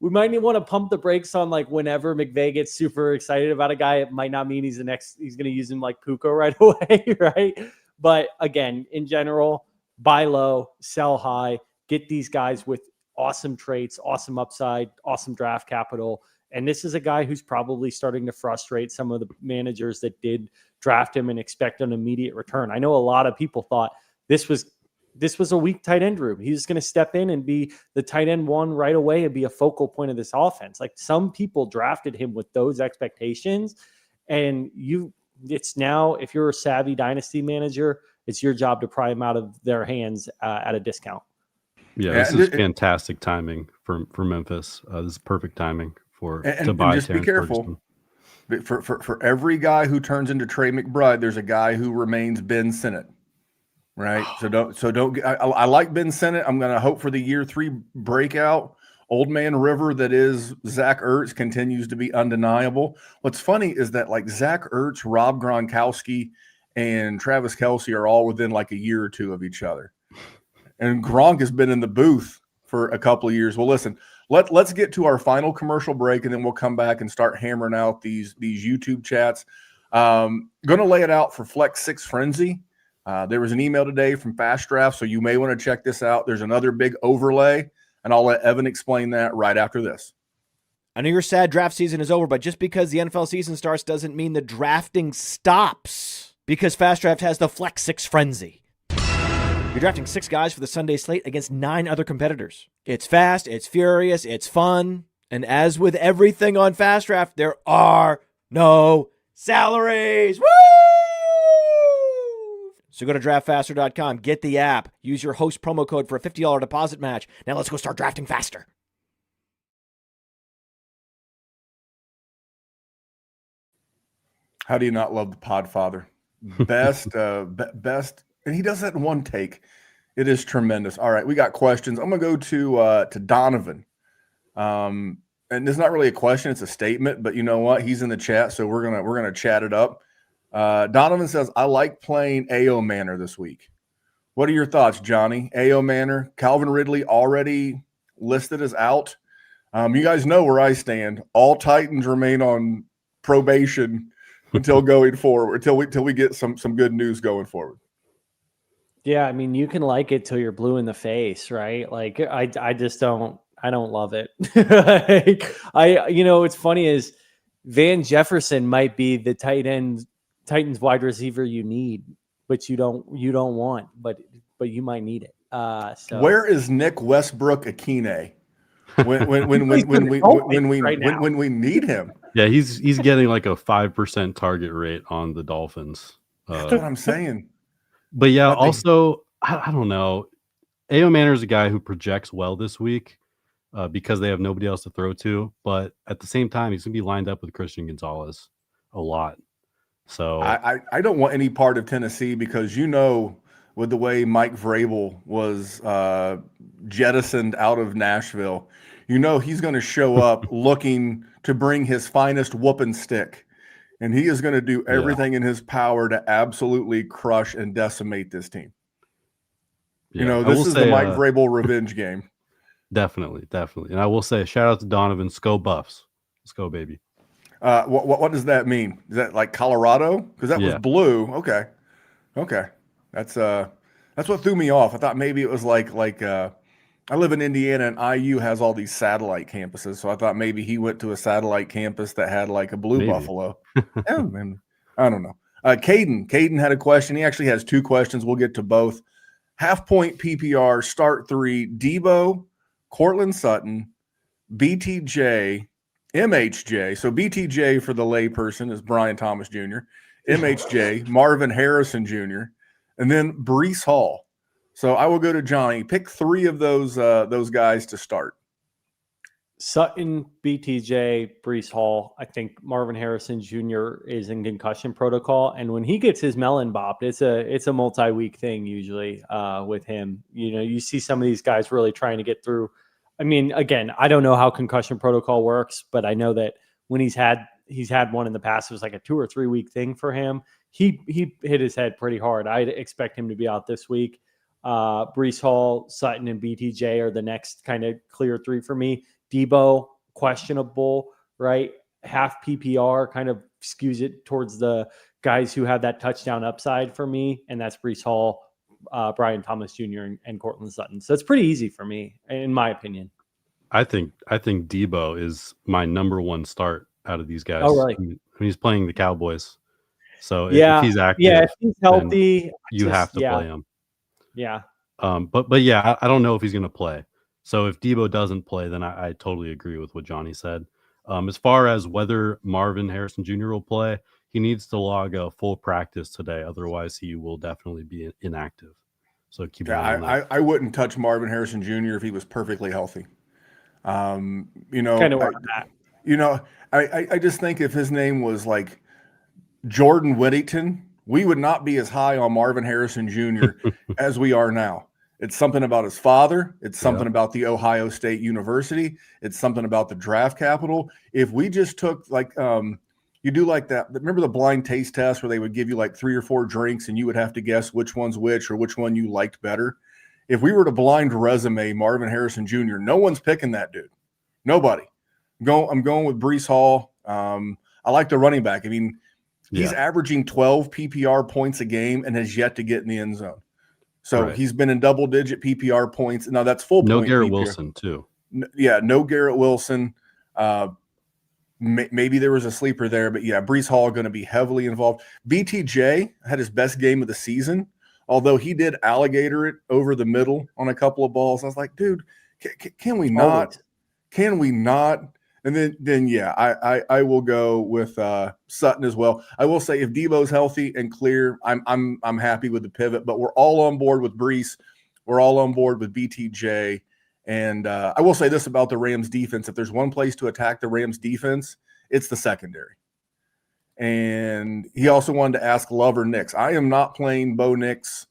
want to pump the brakes on like whenever McVay gets super excited about a guy, it might not mean he's going to use him like Puka right away. Right. But again, in general, buy low, sell high, get these guys with awesome traits, awesome upside, awesome draft capital. And this is a guy who's probably starting to frustrate some of the managers that did draft him and expect an immediate return. I know a lot of people thought this was this was a weak tight end room. He's going to step in and be the tight end one right away and be a focal point of this offense. Like, some people drafted him with those expectations, and it's now, if you're a savvy dynasty manager, it's your job to pry him out of their hands at a discount. Yeah, this is fantastic timing for Memphis. This is perfect timing to buy. And just be careful. For every guy who turns into Trey McBride, there's a guy who remains Ben Sinnott. Right. So don't. I like Ben Sinnott. I'm going to hope for the year 3 breakout. Old man River that is Zach Ertz continues to be undeniable. What's funny is that, like, Zach Ertz, Rob Gronkowski, and Travis Kelce are all within like a year or 2 of each other. And Gronk has been in the booth for a couple of years. Well, listen, let's get to our final commercial break, and then we'll come back and start hammering out these YouTube chats. Going to lay it out for Flex 6 Frenzy. There was an email today from Fast Draft, so you may want to check this out. There's another big overlay, and I'll let Evan explain that right after this. I know your sad draft season is over, but just because the NFL season starts doesn't mean the drafting stops, because Fast Draft has the Flex 6 Frenzy. You're drafting 6 guys for the Sunday slate against 9 other competitors. It's fast, it's furious, it's fun, and as with everything on Fast Draft, there are no salaries. Woo! So go to draftfaster.com, get the app, use your host promo code for a $50 deposit match. Now let's go start drafting faster. How do you not love the Podfather? Best, and he does that in one take. It is tremendous. All right, we got questions. I'm gonna go to Donovan. And it's not really a question; it's a statement. But you know what? He's in the chat, so we're gonna chat it up. Donovan says, I like playing A.O. Manor this week. What are your thoughts, Johnny? A.O. Manor, Calvin Ridley already listed as out. You guys know where I stand. All Titans remain on probation until going forward, until we get some good news going forward. Yeah, I mean, you can like it till you're blue in the face, right? Like, I just don't love it. What's funny is Van Jefferson might be the Titans wide receiver you need, but you don't want, but you might need it. So where is Nick Westbrook-Akine when we need him? Yeah, he's getting like a 5% target rate on the Dolphins. That's what I'm saying. But yeah, also I don't know. A.O. Manor is a guy who projects well this week because they have nobody else to throw to. But at the same time, he's gonna be lined up with Christian Gonzalez a lot. So I don't want any part of Tennessee because, with the way Mike Vrabel was jettisoned out of Nashville, he's going to show up looking to bring his finest whooping stick. And he is going to do everything in his power to absolutely crush and decimate this team. Yeah, this is the Mike Vrabel revenge game. Definitely. And I will say, shout out to Donovan. Let's go Buffs. Let's go, baby. What does that mean? Is that like Colorado? Because that was blue. Okay. That's what threw me off. I thought maybe it was like I live in Indiana and IU has all these satellite campuses, so I thought maybe he went to a satellite campus that had like a blue buffalo. I don't know. Caden had a question. He actually has 2 questions. We'll get to both. Half point PPR start 3: Debo, Cortland Sutton, BTJ. MHJ, so BTJ for the layperson is Brian Thomas Jr., MHJ, Marvin Harrison Jr., and then Breece Hall. So I will go to Johnny. Pick 3 of those guys to start. Sutton, BTJ, Breece Hall. I think Marvin Harrison Jr. is in concussion protocol, and when he gets his melon bopped, it's a multi-week thing usually with him. You see some of these guys really trying to get through. I mean, again, I don't know how concussion protocol works, but I know that when he's had one in the past, it was like a 2 or 3 week thing for him. He hit his head pretty hard. I'd expect him to be out this week. Breece Hall, Sutton, and BTJ are the next kind of clear 3 for me. Debo, questionable, right? Half PPR kind of skews it towards the guys who have that touchdown upside for me, and that's Breece Hall, Brian Thomas Jr. and Cortland Sutton. So it's pretty easy for me, in my opinion. I think Debo is my number 1 start out of these guys. Oh, really? When he's playing the Cowboys. So if he's active, if he's healthy, you have to play him. Yeah. But yeah, I don't know if he's going to play. So if Debo doesn't play, then I totally agree with what Jonny said. As far as whether Marvin Harrison Jr. will play, he needs to log a full practice today. Otherwise, he will definitely be inactive. So keep an eye on that. I wouldn't touch Marvin Harrison Jr. if he was perfectly healthy. You know, Kind of where I'm at. you know, I just think if his name was like Jordan Whittington, we would not be as high on Marvin Harrison Jr. as we are now. It's something about his father. It's something about the Ohio State University. It's something about the draft capital. If we just took like you do like that. Remember the blind taste test where they would give you like 3 or 4 drinks and you would have to guess which one's which or which one you liked better. If we were to blind resume Marvin Harrison Jr., no one's picking that dude. Nobody. I'm going with Breece Hall. I like the running back. I mean, he's averaging 12 PPR points a game and has yet to get in the end zone. So he's been in double-digit PPR points. Now that's full point. No Garrett PPR. Wilson too. No Garrett Wilson. Maybe there was a sleeper there, but yeah, Breece Hall going to be heavily involved. BTJ had his best game of the season, although he did alligator it over the middle on a couple of balls. I was like, dude, can we not? Always. Can we not? And then yeah, I will go with Sutton as well. I will say if Debo's healthy and clear, I'm happy with the pivot. But we're all on board with Breece. We're all on board with BTJ. And I will say this about the Rams defense. If there's one place to attack the Rams defense, it's the secondary. And he also wanted to ask Love or Nix. I am not playing Bo Nix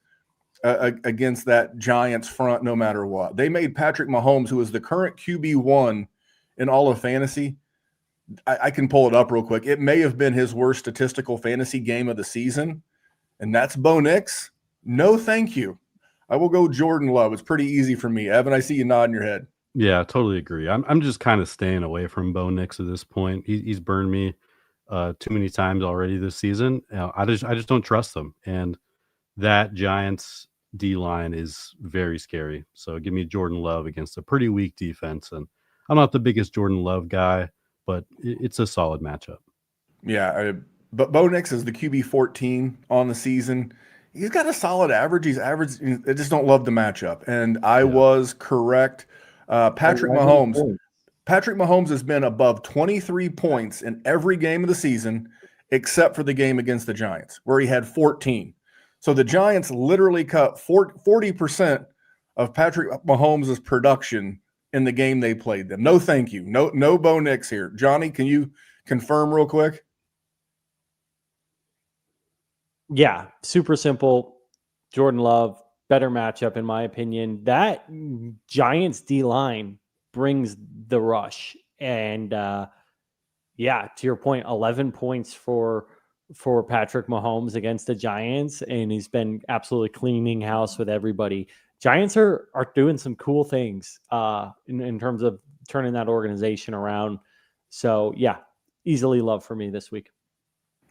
against that Giants front no matter what. They made Patrick Mahomes, who is the current QB1 in all of fantasy. I can pull it up real quick. It may have been his worst statistical fantasy game of the season, and that's Bo Nix. No, thank you. I will go Jordan Love. It's pretty easy for me. Evan, I see you nodding your head. Yeah, totally agree. I'm just kind of staying away from Bo Nix at this point. He's burned me too many times already this season. I just don't trust him, and that Giants D line is very scary. So give me Jordan Love against a pretty weak defense, and I'm not the biggest Jordan Love guy, but it's a solid matchup. Yeah, but Bo Nix is the QB 14 on the season. He's got a solid average. He's average. I just don't love the matchup. And I was correct. Patrick Mahomes has been above 23 points in every game of the season except for the game against the Giants, where he had 14. So the Giants literally cut 40% of Patrick Mahomes' production in the game they played them. No, thank you. No Bo Nix here. Jonny, can you confirm real quick? Yeah, super simple. Jordan Love, better matchup in my opinion. That Giants D line brings the rush, and yeah, to your point, 11 points for Patrick Mahomes against the Giants, and he's been absolutely cleaning house with everybody. Giants are doing some cool things in terms of turning that organization around. So yeah, easily Love for me this week.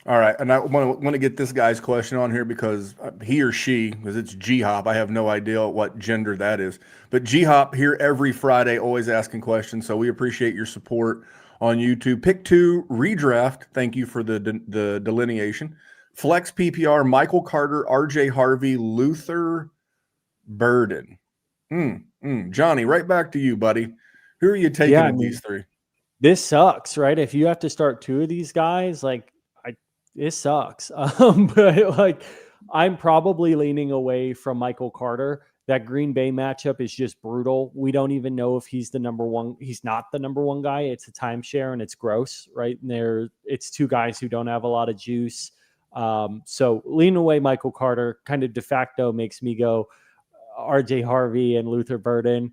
All right, and I want to get this guy's question on here because he or she, because it's G-Hop, I have no idea what gender that is. But G-Hop here every Friday, always asking questions, so we appreciate your support on YouTube. Pick 2, redraft, thank you for the delineation. Flex PPR, Michael Carter, RJ Harvey, Luther Burden. Jonny, right back to you, buddy. Who are you taking of these 3? This sucks, right? If you have to start 2 of these guys, it sucks. But like, I'm probably leaning away from Michael Carter. That Green Bay matchup is just brutal. We don't even know if he's the number one. He's not the number 1 guy. It's a timeshare and it's gross, right? And it's 2 guys who don't have a lot of juice. So lean away Michael Carter kind of de facto makes me go RJ Harvey and Luther Burden.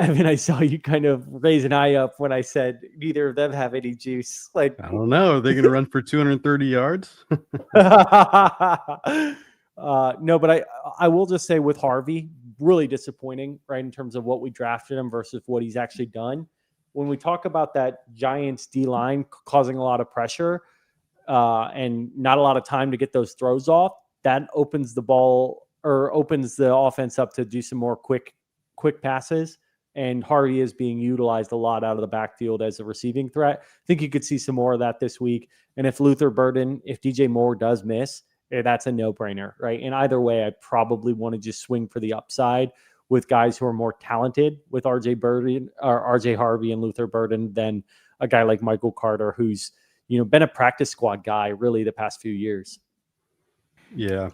I mean, I saw you kind of raise an eye up when I said neither of them have any juice. Like, I don't know. Are they going to run for 230 yards? No, but I will just say with Harvey, really disappointing, right, in terms of what we drafted him versus what he's actually done. When we talk about that Giants D-line causing a lot of pressure and not a lot of time to get those throws off, that opens the ball or opens the offense up to do some more quick passes. And Harvey is being utilized a lot out of the backfield as a receiving threat. I think you could see some more of that this week. And if Luther Burden, if DJ Moore does miss, that's a no-brainer, right? And either way, I probably want to just swing for the upside with guys who are more talented with RJ Harvey and Luther Burden than a guy like Michael Carter, who's, been a practice squad guy really the past few years. Yeah.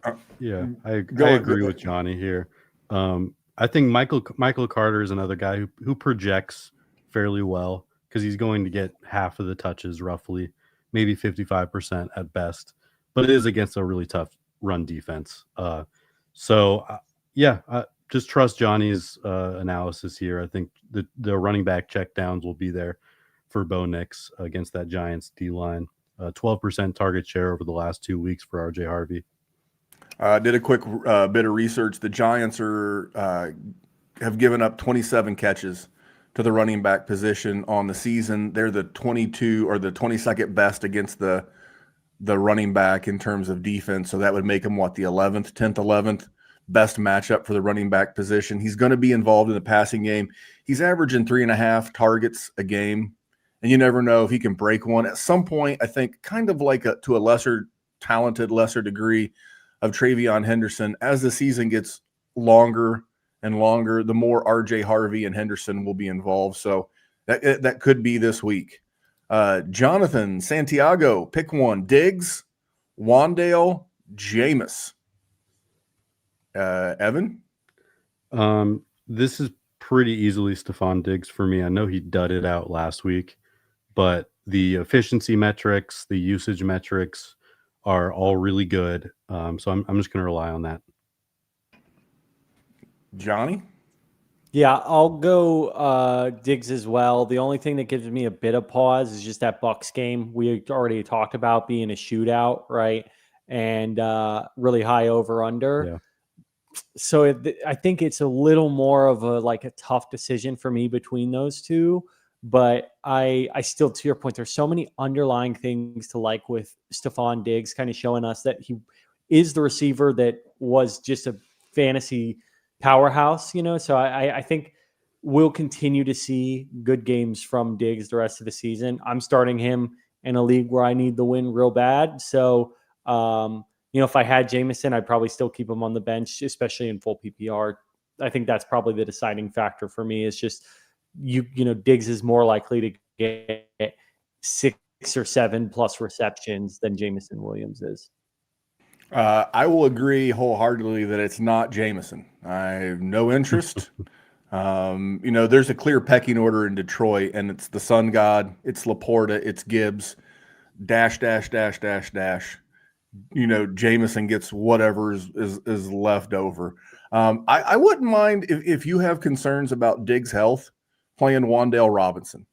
I agree with Jonny here. I think Michael Carter is another guy who projects fairly well because he's going to get half of the touches roughly, maybe 55% at best. But it is against a really tough run defense. Just trust Johnny's analysis here. I think the running back checkdowns will be there for Bo Nix against that Giants D-line. 12% target share over the last 2 weeks for RJ Harvey. Did a quick bit of research. The Giants have given up 27 catches to the running back position on the season. They're the 22 or the 22nd best against the running back in terms of defense. So that would make him the 10th, 11th best matchup for the running back position. He's going to be involved in the passing game. He's averaging 3.5 targets a game, and you never know if he can break one at some point. I think kind of like to a lesser degree of Travion Henderson. As the season gets longer and longer, the more RJ Harvey and Henderson will be involved. So that could be this week. Jonathan Santiago, pick one. Diggs, Wandale, Jameis. Evan? This is pretty easily Stephon Diggs for me. I know he dudded out last week, but the efficiency metrics, the usage metrics are all really good. So I'm just going to rely on that. Jonny? Yeah, I'll go Diggs as well. The only thing that gives me a bit of pause is just that Bucs game we already talked about being a shootout, right? And really high over/under. Yeah. So I think it's a little more of a tough decision for me between those two. But I still, to your point, there's so many underlying things to like with Stephon Diggs, kind of showing us that he is the receiver that was just a fantasy powerhouse, So I think we'll continue to see good games from Diggs the rest of the season. I'm starting him in a league where I need the win real bad. So, if I had Jameson, I'd probably still keep him on the bench, especially in full PPR. I think that's probably the deciding factor for me is just, Diggs is more likely to get 6 or 7 plus receptions than Jameson Williams is. I will agree wholeheartedly that it's not Jameson. I have no interest. There's a clear pecking order in Detroit, and it's the Sun God, it's Laporta, it's Gibbs, .. Jameson gets whatever is left over. I wouldn't mind if you have concerns about Diggs' health playing Wandale Robinson.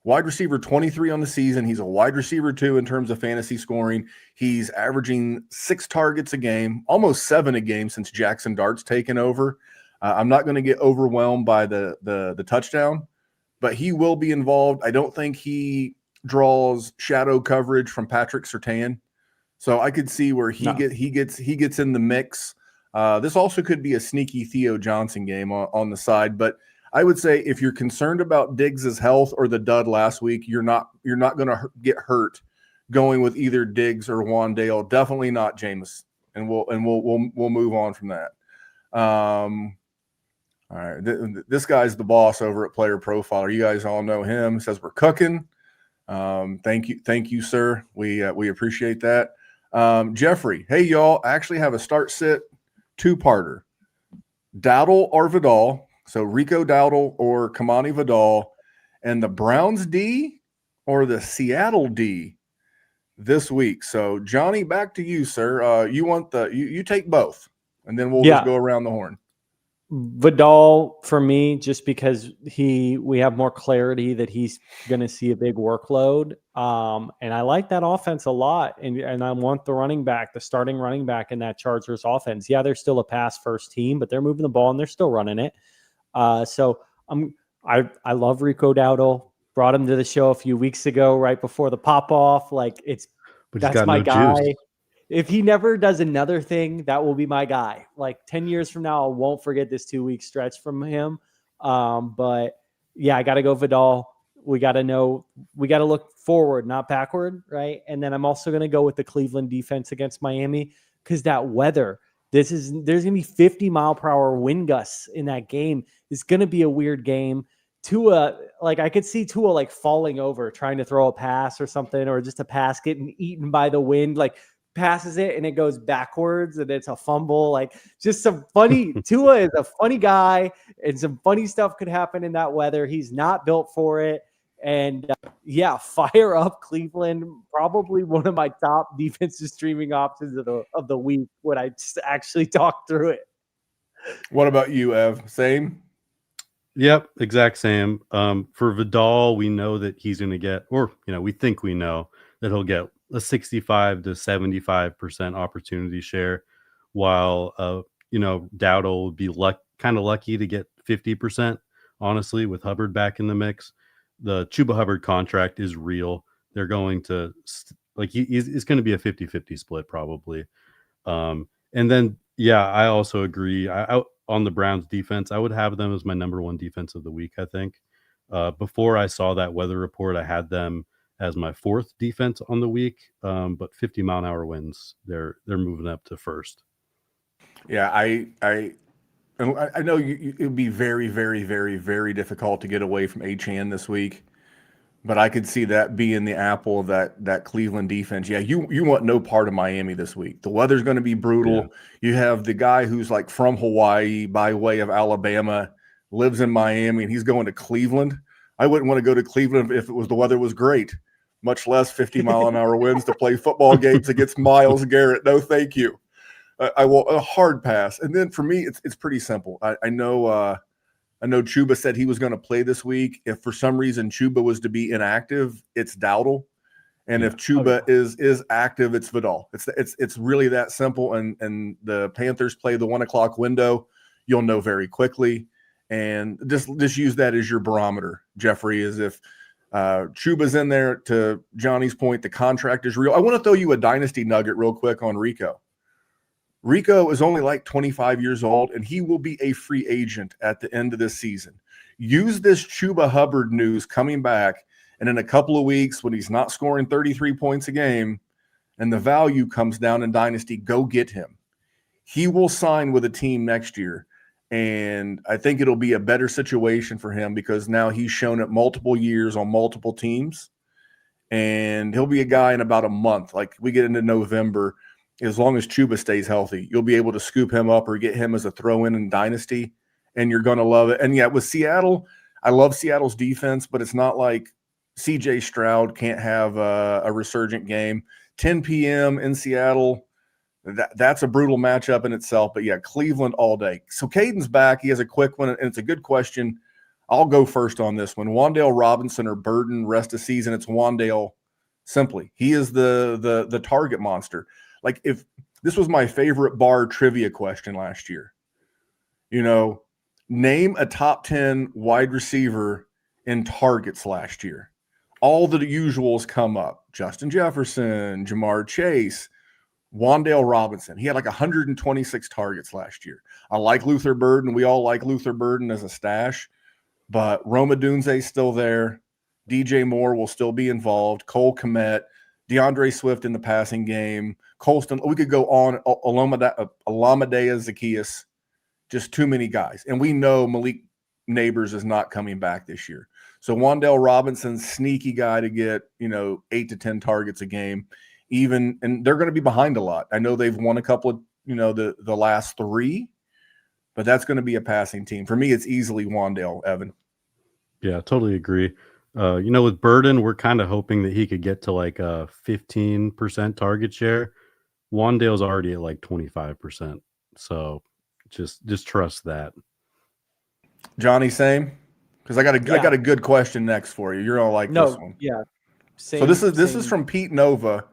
Wide receiver 23 on the season. He's a wide receiver 2 in terms of fantasy scoring. He's averaging 6 targets a game, almost 7 a game since Jackson Dart's taken over. I'm not going to get overwhelmed by the touchdown, but he will be involved. I don't think he draws shadow coverage from Patrick Surtain. So I could see where he gets in the mix. This also could be a sneaky Theo Johnson game on the side, but I would say if you're concerned about Diggs' health or the dud last week, you're not going to get hurt going with either Diggs or Wandale. Definitely not Jameis, and we'll move on from that. All right, this guy's the boss over at Player Profiler. You guys all know him. Says we're cooking. Thank you, sir. We appreciate that. Jeffrey, hey y'all, I actually have a start sit 2-parter. Dowdle or Vidal. So Rico Dowdle or Kamani Vidal, and the Browns D or the Seattle D this week. So Jonny, back to you, sir. You take both, and then we'll just go around the horn. Vidal for me, just because we have more clarity that he's going to see a big workload. And I like that offense a lot. And I want the starting running back in that Chargers offense. Yeah, they're still a pass first team, but they're moving the ball and they're still running it. So I love Rico Dowdle. Brought him to the show a few weeks ago, right before the pop off. That's my guy. Juice. If he never does another thing, that will be my guy. 10 years from now, I won't forget this 2-week stretch from him. But yeah, I got to go Vidal. we got to look forward, not backward, right? And then I'm also going to go with the Cleveland defense against Miami because that weather, there's going to be 50-mile-per-hour wind gusts in that game. It's going to be a weird game. Tua, like I could see Tua like falling over, trying to throw a pass or something, or just a pass getting eaten by the wind, like passes it and it goes backwards and it's a fumble. Like just some funny, Tua is a funny guy and some funny stuff could happen in that weather. He's not built for it. And fire up Cleveland, probably one of my top defensive streaming options of the week when I just actually talk through it. What about you, Ev? Same? Yep, exact same. For Vidal, we know that he's going to get, or we think we know that he'll get a 65 to 75% opportunity share, while Dowdle will be kind of lucky to get 50%. Honestly, with Hubbard back in the mix, the Chuba Hubbard contract is real. They're going to it's going to be a 50-50 split probably. And then I also agree. On the Browns defense, I would have them as my number one defense of the week. I think before I saw that weather report, I had them as my fourth defense on the week. But 50-mile-an-hour winds, they're moving up to first. Yeah, I know it would be very, very, very, very difficult to get away from HN this week, but I could see that being the apple of that Cleveland defense. Yeah, you want no part of Miami this week. The weather's going to be brutal. Yeah. You have the guy who's like from Hawaii by way of Alabama, lives in Miami, and he's going to Cleveland. I wouldn't want to go to Cleveland if the weather was great, much less 50-mile-an-hour winds to play football games against Myles Garrett. No, thank you. I will a hard pass. And then for me, it's pretty simple. I know Chuba said he was going to play this week. If for some reason Chuba was to be inactive, it's Dowdle. And if Chuba is active, it's Vidal. It's really that simple. And the Panthers play the 1:00 window. You'll know very quickly. And just use that as your barometer, Jeffrey, is if Chuba's in there. To Johnny's point, the contract is real. I want to throw you a dynasty nugget real quick on Rico. Rico is only like 25 years old, and he will be a free agent at the end of this season. Use this Chuba Hubbard news coming back, and in a couple of weeks when he's not scoring 33 points a game and the value comes down in Dynasty, go get him. He will sign with a team next year, and I think it'll be a better situation for him because now he's shown it multiple years on multiple teams, and he'll be a guy in about a month. Like we get into November, as long as Chuba stays healthy, you'll be able to scoop him up or get him as a throw-in in Dynasty, and you're going to love it. And, with Seattle, I love Seattle's defense, but it's not like C.J. Stroud can't have a resurgent game. 10 p.m. in Seattle, that's a brutal matchup in itself. But, Cleveland all day. So Caden's back. He has a quick one, and it's a good question. I'll go first on this one. Wan'Dale Robinson or Burden rest of season? It's Wan'Dale simply. He is the target monster. Like if this was my favorite bar trivia question last year, name a top 10 wide receiver in targets last year. All the usuals come up. Justin Jefferson, Jamar Chase, Wan'Dale Robinson. He had like 126 targets last year. I like Luther Burden. We all like Luther Burden as a stash, but Rome Odunze's still there. DJ Moore will still be involved. Cole Kmet, DeAndre Swift in the passing game. Colston, we could go on. Alameda Zacchaeus, just too many guys. And we know Malik Neighbors is not coming back this year. So Wan'Dale Robinson, sneaky guy to get, 8 to 10 targets a game. And they're going to be behind a lot. I know they've won a couple of, the last 3, but that's going to be a passing team. For me, it's easily Wan'Dale, Evan. Yeah, totally agree. With Burden, we're kind of hoping that he could get to like a 15% target share. Wan'Dale's already at like 25%. So just trust that. Johnny, same? Because I got a good question next for you. You're all like this one. Yeah. Same, so this is from Pete Nova.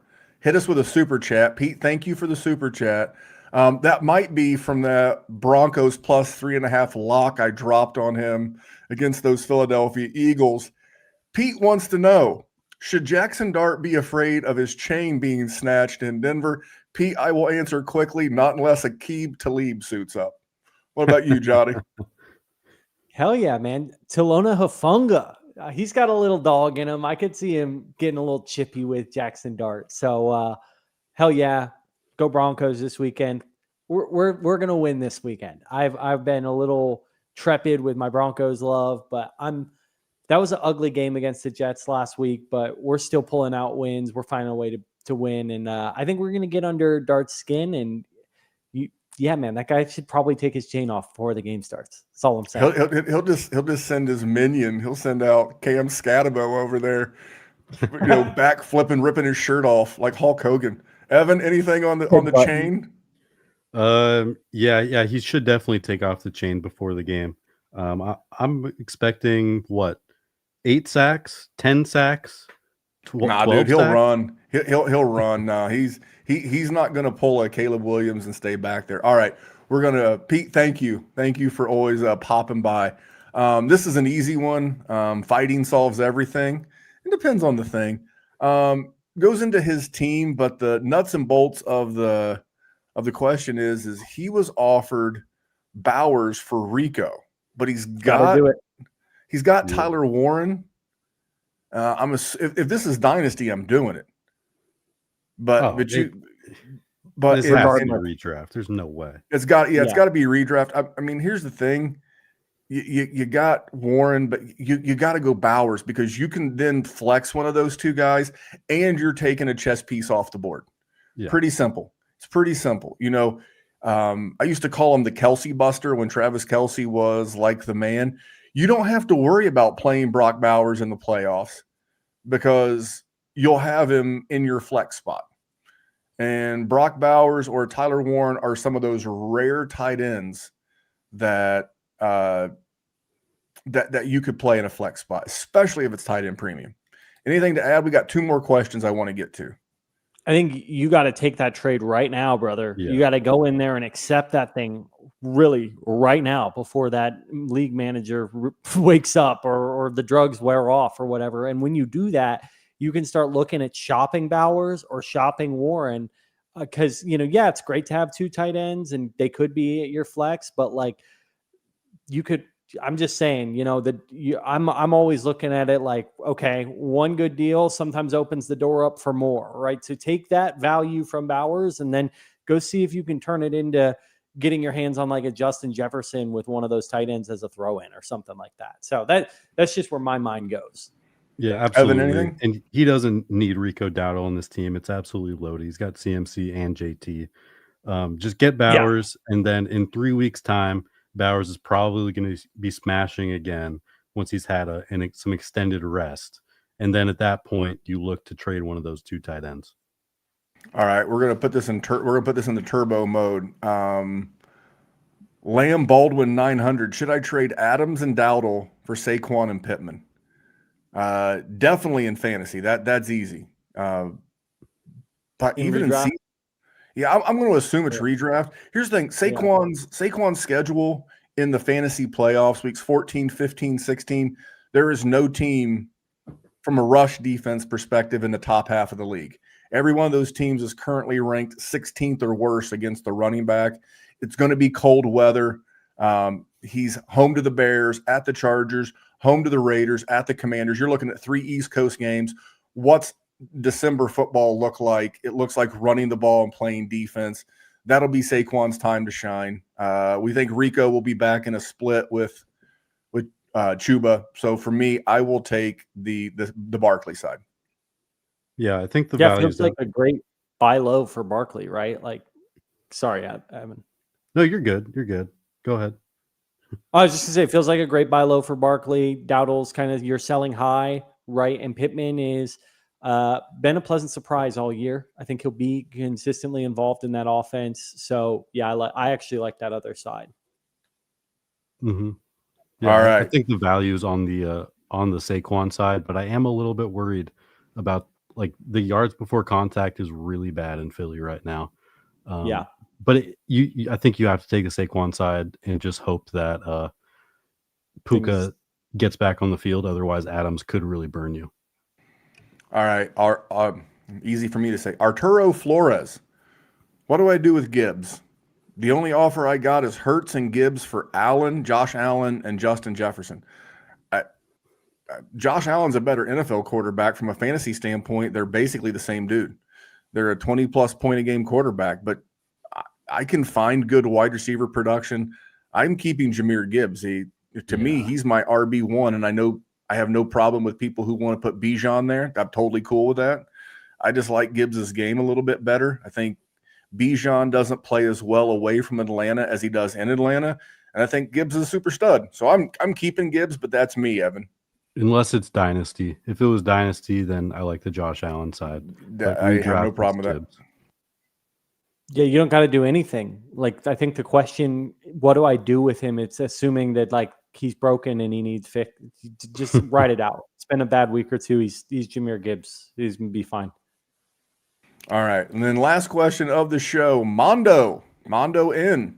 Hit us with a super chat. Pete, thank you for the super chat. That might be from the Broncos plus 3.5 lock I dropped on him against those Philadelphia Eagles. Pete wants to know, should Jackson Dart be afraid of his chain being snatched in Denver? Pete, I will answer quickly, not unless Aqib Talib suits up. What about you, Johnny? Hell yeah, man. Talona Hufanga he's got a little dog in him. I could see him getting a little chippy with Jackson Dart. So hell yeah, go Broncos this weekend. We're gonna win this weekend. I've been a little trepid with my Broncos love, but that was an ugly game against the Jets last week, but we're still pulling out wins. We're finding a way to win, and I think we're gonna get under Dart's skin. And yeah, man, that guy should probably take his chain off before the game starts. That's all I'm saying. He'll just send his minion. He'll send out Cam Scatabo over there, back flipping, ripping his shirt off like Hulk Hogan. Evan, anything on the chain? Yeah, he should definitely take off the chain before the game. I'm expecting 8 sacks, 10 sacks, 12 Nah, dude, he'll sacks? run. He'll run. No, he's not gonna pull a Caleb Williams and stay back there. All right, we're gonna Pete. Thank you for always popping by. This is an easy one. Fighting solves everything. It depends on the thing. Goes into his team, but the nuts and bolts of the question is he was offered Bowers for Rico, but he's got Tyler Warren. If this is Dynasty, I'm doing it. But this has to be redraft. There's no way. It's got to be redraft. I mean, here's the thing: you got Warren, but you got to go Bowers because you can then flex one of those two guys, and you're taking a chess piece off the board. Yeah. Pretty simple. It's pretty simple. I used to call him the Kelsey Buster when Travis Kelce was like the man. You don't have to worry about playing Brock Bowers in the playoffs because you'll have him in your flex spot. And Brock Bowers or Tyler Warren are some of those rare tight ends that that you could play in a flex spot, especially if it's tight end premium. Anything to add? We got 2 more questions I want to get to. I think you got to take that trade right now, brother. Yeah. You got to go in there and accept that thing really right now before that league manager wakes up or the drugs wear off or whatever. And when you do that, you can start looking at shopping Bowers or shopping Warren because, it's great to have 2 tight ends and they could be at your flex, but you could. I'm just saying, I'm always looking at it like, okay, one good deal sometimes opens the door up for more, right? So take that value from Bowers and then go see if you can turn it into getting your hands on like a Justin Jefferson with one of those tight ends as a throw-in or something like that. So that's just where my mind goes. Yeah, absolutely. Evan, anything? And he doesn't need Rico Dowdle on this team. It's absolutely loaded. He's got CMC and JT. Just get Bowers, and then in 3 weeks' time, Bowers is probably going to be smashing again once he's had some extended rest. And then at that point, you look to trade one of those 2 tight ends. All right, we're going to put this in the turbo mode. Lamb Baldwin 900. Should I trade Adams and Dowdle for Saquon and Pittman? Definitely in fantasy. That's easy. But even in season, I'm going to assume it's redraft. Here's the thing: Saquon's schedule in the fantasy playoffs, weeks 14, 15, 16. There is no team from a rush defense perspective in the top half of the league. Every one of those teams is currently ranked 16th or worse against the running back. It's going to be cold weather. He's home to the Bears, at the Chargers, home to the Raiders, at the Commanders. You're looking at 3 East Coast games. What's December football look like? It looks like running the ball and playing defense. That'll be Saquon's time to shine. We think Rico will be back in a split with Chuba. So for me, I will take the Barkley side. Yeah, I think the value feels like a great buy low for Barkley, right? Sorry, Evan. No, you're good. You're good. Go ahead. I was just gonna say, it feels like a great buy low for Barkley. Dowdle's kind of you're selling high, right? And Pittman is been a pleasant surprise all year. I think he'll be consistently involved in that offense. So yeah, I actually like that other side. Mm-hmm. Yeah, all right. I think the value is on the Saquon side, but I am a little bit worried about the yards before contact is really bad in Philly right now. But I think you have to take the Saquon side and just hope that Puka gets back on the field. Otherwise, Adams could really burn you. All right. Easy for me to say. Arturo Flores. What do I do with Gibbs? The only offer I got is Hurts and Gibbs for Allen, Josh Allen, and Justin Jefferson. Josh Allen's a better NFL quarterback from a fantasy standpoint. They're basically the same dude. They're a 20-plus point a game quarterback, but I can find good wide receiver production. I'm keeping Jahmyr Gibbs. To me, he's my RB1, and I know I have no problem with people who want to put Bijan there. I'm totally cool with that. I just like Gibbs' game a little bit better. I think Bijan doesn't play as well away from Atlanta as he does in Atlanta, and I think Gibbs is a super stud. So I'm keeping Gibbs, but that's me, Evan. Unless it's Dynasty. If it was Dynasty, then I like the Josh Allen side. I have no problem with that. Yeah, you don't got to do anything. Like, I think the question, what do I do with him? It's assuming that like he's broken and he needs fixed. Just write it out. It's been a bad week or two. He's Jahmyr Gibbs. He's gonna be fine. All right, and then last question of the show, Mondo in.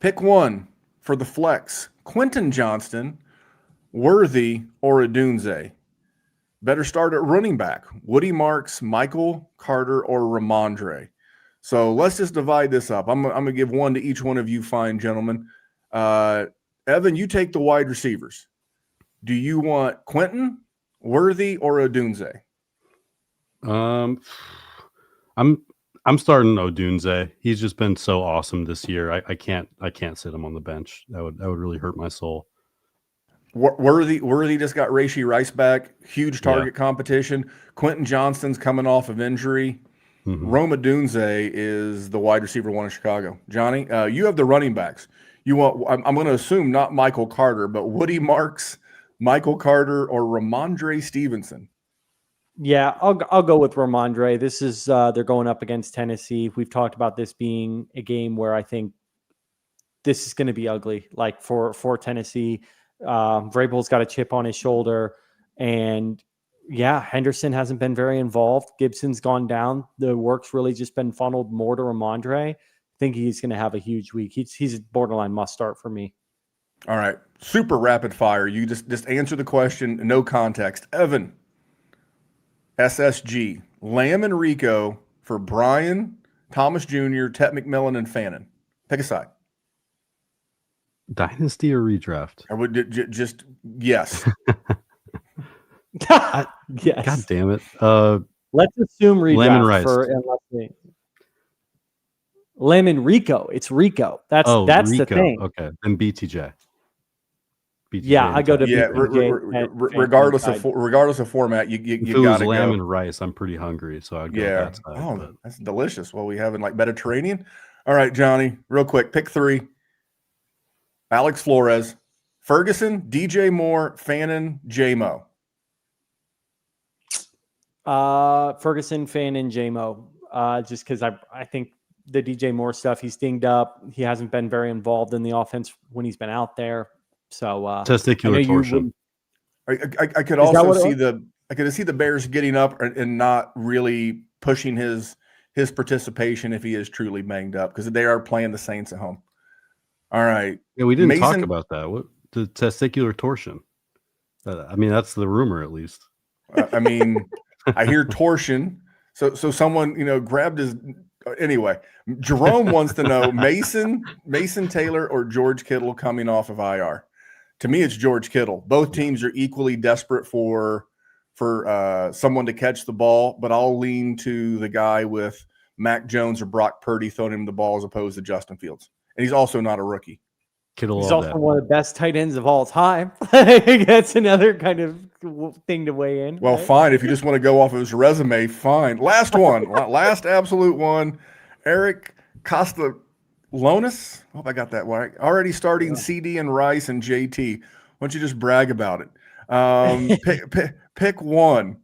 Pick one for the flex: Quentin Johnston, Worthy, or Odunze. Better start at running back: Woody Marks, Michael Carter, or Ramondre. So let's just divide this up. I'm going to give one to each one of you fine gentlemen. Evan, you take the wide receivers. Do you want Quentin, Worthy, or Odunze? I'm starting Odunze. He's just been so awesome this year. I can't sit him on the bench. That would really hurt my soul. Worthy just got Rashee Rice back. Huge target competition. Quentin Johnston's coming off of injury. Mm-hmm. Rome Odunze is the wide receiver one in Chicago. Johnny, you have the running backs. You want? I'm going to assume not Michael Carter, but Woody Marks, Michael Carter, or Ramondre Stevenson. Yeah, I'll go with Ramondre. This is they're going up against Tennessee. We've talked about this being a game where I think this is going to be ugly. Like for Tennessee, Vrabel's got a chip on his shoulder, and Henderson hasn't been very involved. Gibson's gone down. The work's really just been funneled more to Ramondre. I think he's going to have a huge week. He's a borderline must start for me. All right, super rapid fire. You just answer the question, no context. Evan, SSG, Lamb and Rico for Brian, Thomas Jr., Tet McMillan, and Fannin. Pick a side. Dynasty or redraft? I would just yes. Yes. God damn it. Let's assume redraft Lamb and Rice. Lamb and Rico. It's Rico. That's Rico. the thing. Okay. Then BTJ. I go to regardless of format, you got to go. Lamb and rice, I'm pretty hungry, so I'd go with that side. That's delicious. Well, we having like Mediterranean. All right, Johnny, real quick, pick three. Alex Flores, Ferguson, DJ Moore, Fannin, J-Mo. Ferguson, Fannin, J-Mo. Just because I think the DJ Moore stuff, he's dinged up. He hasn't been very involved in the offense when he's been out there. So testicular torsion. I could also see the Bears getting up and not really pushing his participation if he is truly banged up, because they are playing the Saints at home. All right. Yeah, we didn't talk about that. What the testicular torsion? I mean, that's the rumor, at least. I mean, I hear torsion. So someone grabbed his. Anyway, Jerome wants to know Mason Taylor or George Kittle coming off of IR. To me, it's George Kittle. Both teams are equally desperate for someone to catch the ball, but I'll lean to the guy with Mac Jones or Brock Purdy throwing him the ball as opposed to Justin Fields. And he's also not a rookie. Kittle, he's also one of the best tight ends of all time. That's another kind of thing to weigh in. Well, fine. If you just want to go off of his resume, fine. Last one. Last absolute one. Eric Costa-Lonis. I hope I got that right. Already starting CD and Rice and JT. Why don't you just brag about it? Pick one.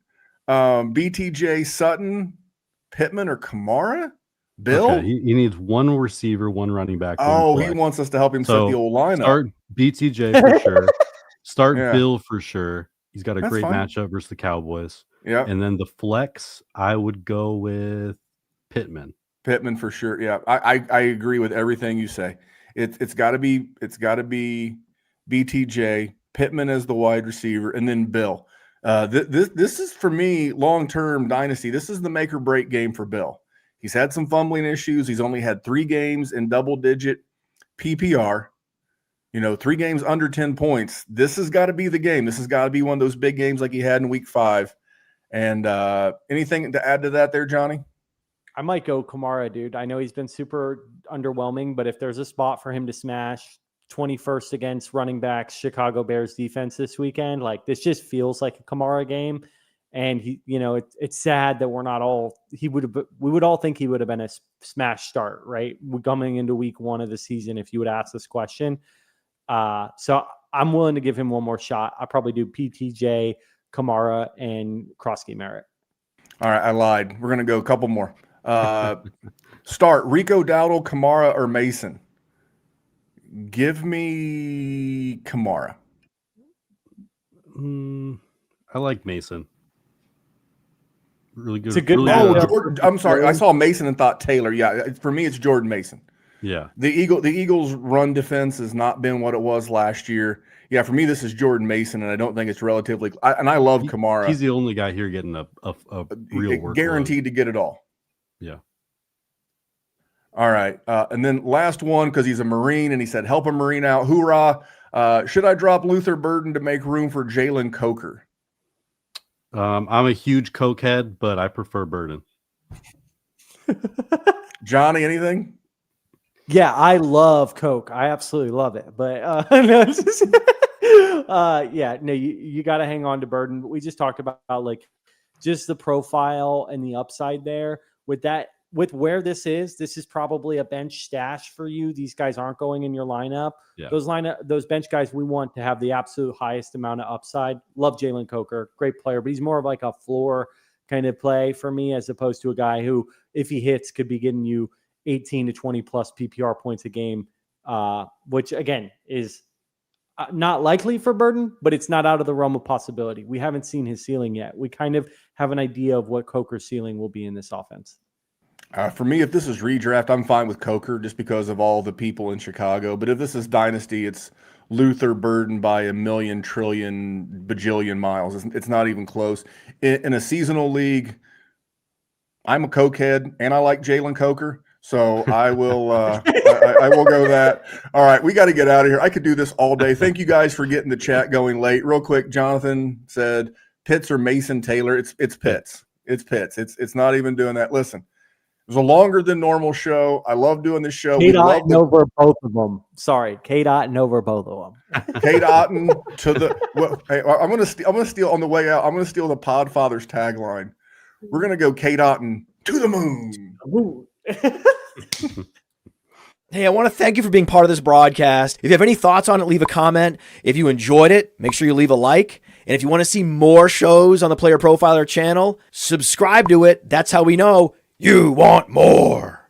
BTJ, Sutton, Pittman, or Kamara? Bill? Okay, he needs one receiver, one running back. He wants us to help him set the old lineup. Start BTJ for sure. Start Bill for sure. He's got a great matchup versus the Cowboys. Yeah. And then the flex, I would go with Pittman. Pittman for sure. Yeah. I agree with everything you say. It's gotta be BTJ, Pittman as the wide receiver, and then Bill. This is for me long-term dynasty. This is the make or break game for Bill. He's had some fumbling issues. He's only had 3 games in double-digit PPR. 3 games under 10 points. This has got to be the game. This has got to be one of those big games like he had in week 5. And anything to add to that there, Johnny? I might go Kamara, dude. I know he's been super underwhelming, but if there's a spot for him to smash 21st against running backs, Chicago Bears defense this weekend, like this just feels like a Kamara game. And he, it's sad that we're not all, we would all think he would have been a smash start, right? Coming into week 1 of the season, if you would ask this question. So I'm willing to give him one more shot. I'll probably do PTJ, Kamara, and Krosky Merritt. All right, I lied. We're going to go a couple more. Start Rico Dowdle, Kamara, or Mason. Give me Kamara. I like Mason. Really good. It's a good Jordan, I'm sorry. I saw Mason and thought Taylor. Yeah, for me, it's Jordan Mason. Yeah. The Eagles' run defense has not been what it was last year. Yeah, for me, this is Jordan Mason, and I don't think it's relatively. I love Kamara. He's the only guy here getting a real work. Guaranteed to get it all. Yeah. All right. And then last one, because he's a Marine, and he said, help a Marine out. Hoorah. Should I drop Luther Burden to make room for Jalen Coker? I'm a huge Coke head, but I prefer Burden. Johnny, anything? Yeah, I love Coke. I absolutely love it. But you got to hang on to Burden. But we just talked about like just the profile and the upside there. With where this is probably a bench stash for you. These guys aren't going in your lineup. Yeah. Those bench guys, we want to have the absolute highest amount of upside. Love Jalen Coker, great player, but he's more of like a floor kind of play for me, as opposed to a guy who, if he hits, could be getting you 18 to 20 plus PPR points a game, which again is not likely for Burden, but it's not out of the realm of possibility. We haven't seen his ceiling yet. We kind of have an idea of what Coker's ceiling will be in this offense. For me, if this is redraft, I'm fine with Coker just because of all the people in Chicago. But if this is Dynasty, it's Luther Burden by a million, trillion, bajillion miles. It's not even close. In a seasonal league, I'm a Coke head, and I like Jalen Coker. So I will I will go that. All right, we got to get out of here. I could do this all day. Thank you guys for getting the chat going late. Real quick, Jonathan said Pitts or Mason Taylor. It's Pitts. It's Pitts. It's not even doing that. Listen. It was a longer than normal show. I love doing this show. Cade Otton over both of them. Sorry, Cade Otton over both of them. Cade Otton to the. Well, hey, I'm gonna steal on the way out. I'm gonna steal the Podfathers tagline. We're gonna go Cade Otton to the moon. Hey, I want to thank you for being part of this broadcast. If you have any thoughts on it, leave a comment. If you enjoyed it, make sure you leave a like. And if you want to see more shows on the Player Profiler channel, subscribe to it. That's how we know you want more.